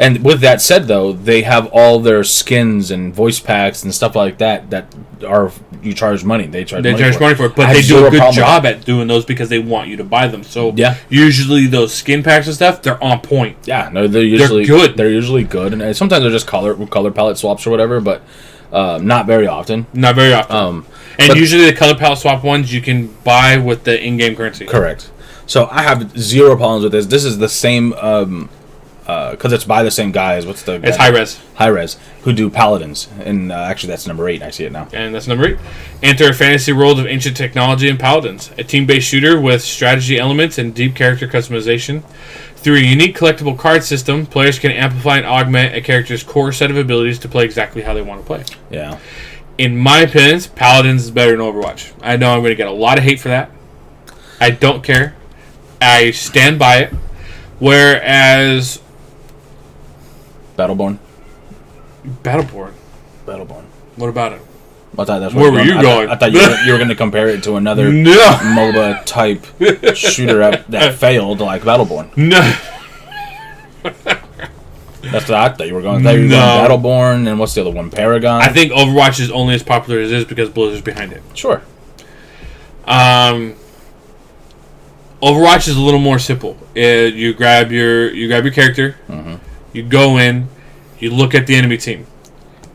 And with that said, though, they have all their skins and voice packs and stuff like that are... You charge money. They charge money for it. But they do a good job at doing those because they want you to buy them. So usually those skin packs and stuff, they're on point. Yeah, no, they're usually good. They're usually good, and sometimes they're just color palette swaps or whatever, but not very often. Not very often. And usually the color palette swap ones you can buy with the in-game currency. Correct. So I have zero problems with this. This is the same. Because it's by the same guys. What's the guy? It's Hi-Rez, who do Paladins. And actually, that's number 8. I see it now. And that's number 8. Enter a fantasy world of ancient technology and Paladins. A team-based shooter with strategy elements and deep character customization. Through a unique collectible card system, players can amplify and augment a character's core set of abilities to play exactly how they want to play. Yeah. In my opinion, Paladins is better than Overwatch. I know I'm going to get a lot of hate for that. I don't care. I stand by it. Whereas... Battleborn. What about it? I thought that's where were you going? I thought you were going to compare it to another MOBA type shooter that failed, like Battleborn. No. That's what I thought you were going. I thought you were going Battleborn, and what's the other one? Paragon. I think Overwatch is only as popular as it is because Blizzard's behind it. Sure. Overwatch is a little more simple. You grab your character. Mm-hmm. You go in, you look at the enemy team.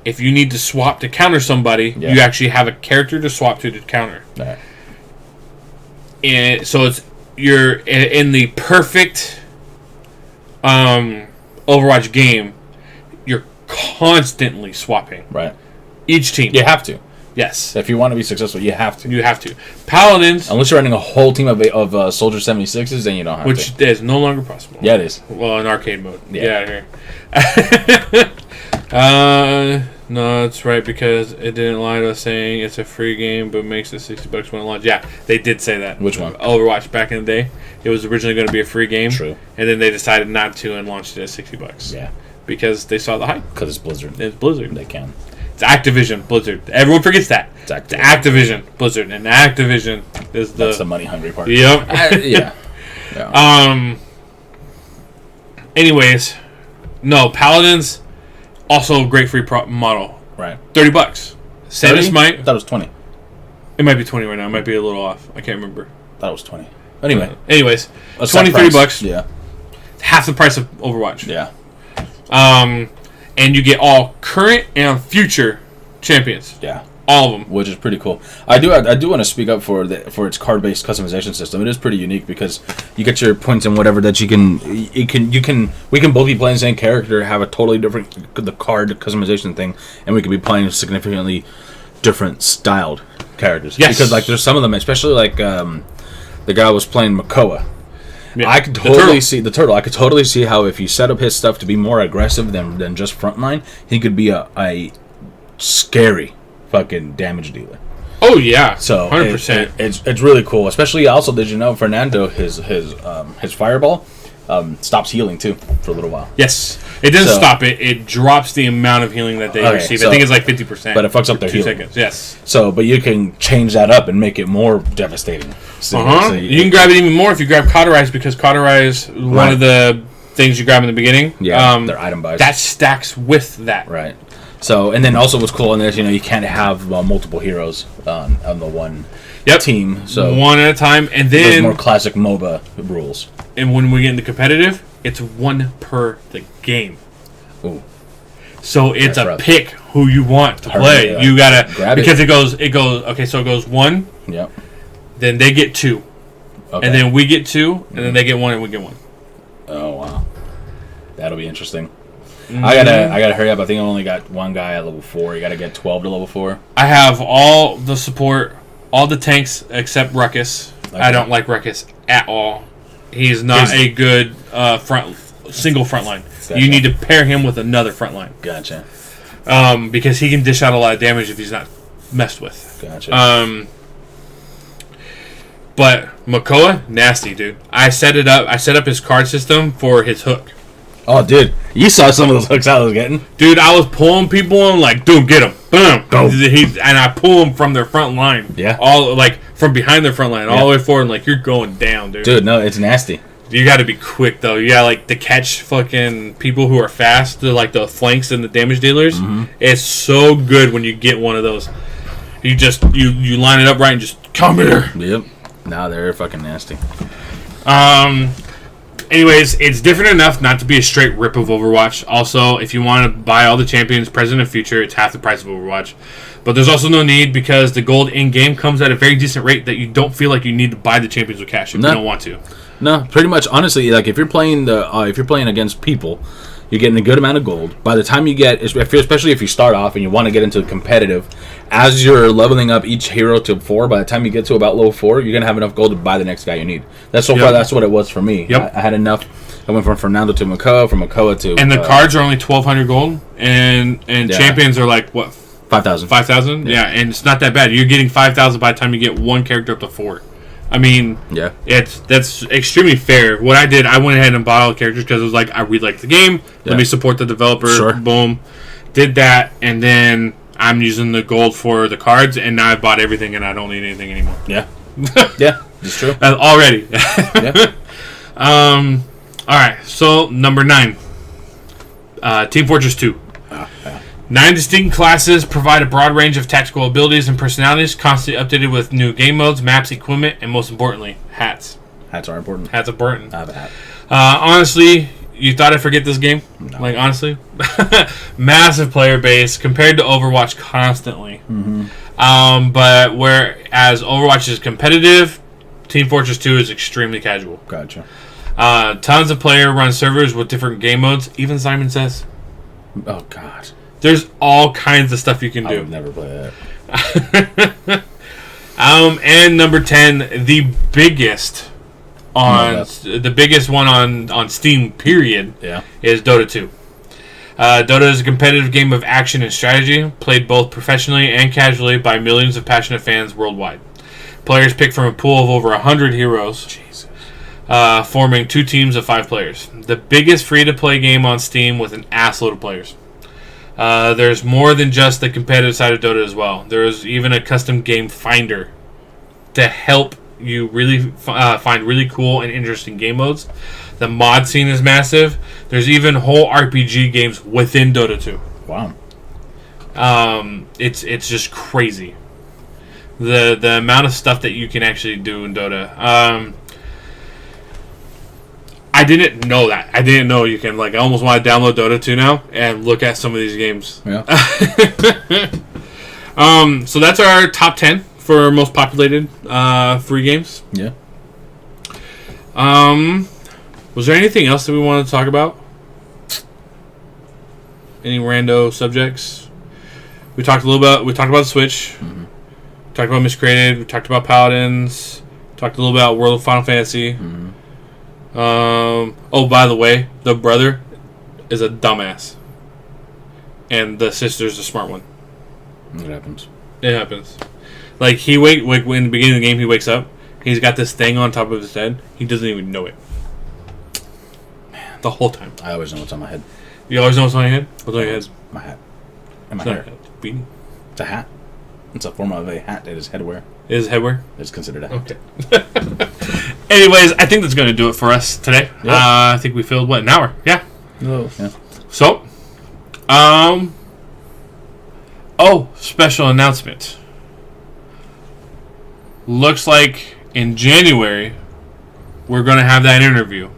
If you need to swap to counter somebody, you actually have a character to swap to counter. Right. And so you're in the perfect Overwatch game. You're constantly swapping. Right. Each team. You have to. Yes. If you want to be successful, you have to. You have to. Paladins, Unless you're running a whole team of Soldier 76s, then you don't have which to. is no longer possible. Yeah, it is. Well, in arcade mode. Yeah. Get out of here. No, that's right, because it didn't lie to us saying it's a free game, but makes it $60 when it launches. Yeah, they did say that. Which one? Overwatch back in the day. It was originally going to be a free game. True. And then they decided not to and launched it at $60. Yeah. Because they saw the hype. Because it's Blizzard. It's Blizzard. They can. It's Activision, Blizzard. Everyone forgets that. It's Activision, Blizzard. And Activision is That's the money hungry part. Yep. Yeah. Anyways, no, Paladins, also a great free model. Right. $30. Samus might. I thought it was 20. It might be 20 right now. It might be a little off. I can't remember. I thought it was 20. Anyway. Anyways, A 20, set price. $30. Yeah. Half the price of Overwatch. Yeah. And you get all current and future champions. Yeah. All of them. Which is pretty cool. I do want to speak up for its card-based customization system. It is pretty unique because you get your points and whatever that we can both be playing the same character, have a totally different the card customization thing, and we could be playing significantly different styled characters. Yes. Because like there's some of them, especially like the guy was playing Makoa. Yeah. I could totally see the turtle. I could totally see how if you set up his stuff to be more aggressive than just frontline, he could be a scary fucking damage dealer. Oh yeah, So 100%. It's really cool. Especially also, did you know Fernando his fireball stops healing too for a little while. Yes, it doesn't stop it. It drops the amount of healing that they receive. I think it's like 50%. But it fucks up their 2 healing. seconds. Yes. So, but you can change that up and make it more devastating. So, You can grab it even more if you grab Cauterize, because Cauterize, one of the things you grab in the beginning. Yeah, their item buys. That stacks with that. Right. So, and then also what's cool in this, you can't have multiple heroes on the one team. So one at a time, and there's then more classic MOBA rules. And when we get into competitive, it's one per the game. Ooh. So it's That's a rough. pick who you want to play. Yeah. You gotta Grab because it goes. Okay, so it goes 1. Yep. Then they get 2, Okay. and then we get 2, and then they get 1, and we get 1. Oh wow, that'll be interesting. I gotta hurry up. I think I only got one guy at level 4. You gotta get 12 to level 4. I have all the support, all the tanks except Ruckus. Okay. I don't like Ruckus at all. He's not a good single front line. Gotcha. You need to pair him with another front line. Gotcha. Because he can dish out a lot of damage if he's not messed with. Gotcha. But Makoa, nasty, dude. I set up his card system for his hook. Oh, dude, you saw some of those hooks I was getting. Dude, I was pulling people and like, dude, get him, boom, go. And I pull them from their front line. Yeah. All like from behind their front line, all the way forward. And, like, you're going down, dude. Dude, no, it's nasty. You got to be quick though. You got like to catch fucking people who are fast, the like the flanks and the damage dealers. Mm-hmm. It's so good when you get one of those. You just you line it up right and just come here. Yep. Nah, they're fucking nasty. Anyways, it's different enough not to be a straight rip of Overwatch. Also, if you want to buy all the champions, present and future, it's half the price of Overwatch. But there's also no need because the gold in-game comes at a very decent rate that you don't feel like you need to buy the champions with cash if you don't want to. No, pretty much. Honestly, like if you're playing against people, you're getting a good amount of gold. By the time you get, especially if you start off and you want to get into competitive, as you're leveling up each hero to 4, by the time you get to about level 4, you're gonna have enough gold to buy the next guy you need. That's far. That's what it was for me. Yep. I had enough. I went from Fernando to Makoa, from Makoa to. And the cards are only 1,200 gold, and champions are like what? 5,000. 5,000. Yeah, and it's not that bad. You're getting 5,000 by the time you get one character up to 4. I mean, that's extremely fair. What I did, I went ahead and bought all the characters because it was like, I really like the game. Let me support the developer. Sure. Boom. Did that, and then I'm using the gold for the cards, and now I bought everything, and I don't need anything anymore. Yeah. Yeah, it's true. Already. Yeah. All right, so number 9. Team Fortress 2. 9 distinct classes provide a broad range of tactical abilities and personalities, constantly updated with new game modes, maps, equipment, and most importantly, hats. Hats are important. Hats are important. I have a hat. Honestly, you thought I'd forget this game? No. Like, honestly? Massive player base compared to Overwatch constantly. Mm-hmm. But whereas Overwatch is competitive, Team Fortress 2 is extremely casual. Gotcha. Tons of player-run servers with different game modes, even Simon Says. Oh, God. There's all kinds of stuff you can I do. would never play And number 10, the biggest one on Steam, period, is Dota 2. Dota is a competitive game of action and strategy, played both professionally and casually by millions of passionate fans worldwide. Players pick from a pool of over 100 heroes, forming 2 teams of 5 players. The biggest free-to-play game on Steam with an assload of players. There's more than just the competitive side of Dota as well. There is even a custom game finder to help you really find really cool and interesting game modes. The mod scene is massive. There's even whole RPG games within Dota 2. Wow. It's just crazy. The amount of stuff that you can actually do in Dota. I didn't know that. I didn't know you can, I almost want to download Dota 2 now and look at some of these games. Yeah. So that's our top 10 for most populated free games. Yeah. Was there anything else that we wanted to talk about? Any rando subjects? We talked about the Switch. Mm-hmm. We talked about Miscreated. We talked about Paladins. We talked a little about World of Final Fantasy. Mm-hmm. Oh, by the way, the brother is a dumbass, and the sister's a smart one. It happens. It happens. In the beginning of the game, he wakes up. He's got this thing on top of his head. He doesn't even know it. Man, the whole time. I always know what's on my head. You always know what's on your head? What's on your head? My hat. And my hair. Beanie. It's a hat. It's a form of a hat that is headwear. It is headwear? It's considered a hat. Okay. Anyways, I think that's going to do it for us today. Yep. I think we filled, an hour? Yeah. Oh, yeah. So, special announcement. Looks like in January, we're going to have that interview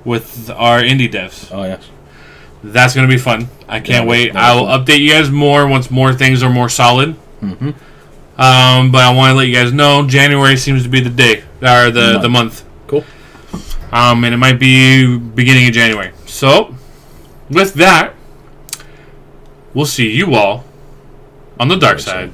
with our indie devs. Oh, yes. That's going to be fun. I can't wait. I will update you guys more once more things are more solid. Mm-hmm. But I want to let you guys know January seems to be the day, or the month. Cool. And it might be beginning of January. So, with that, we'll see you all on the dark side.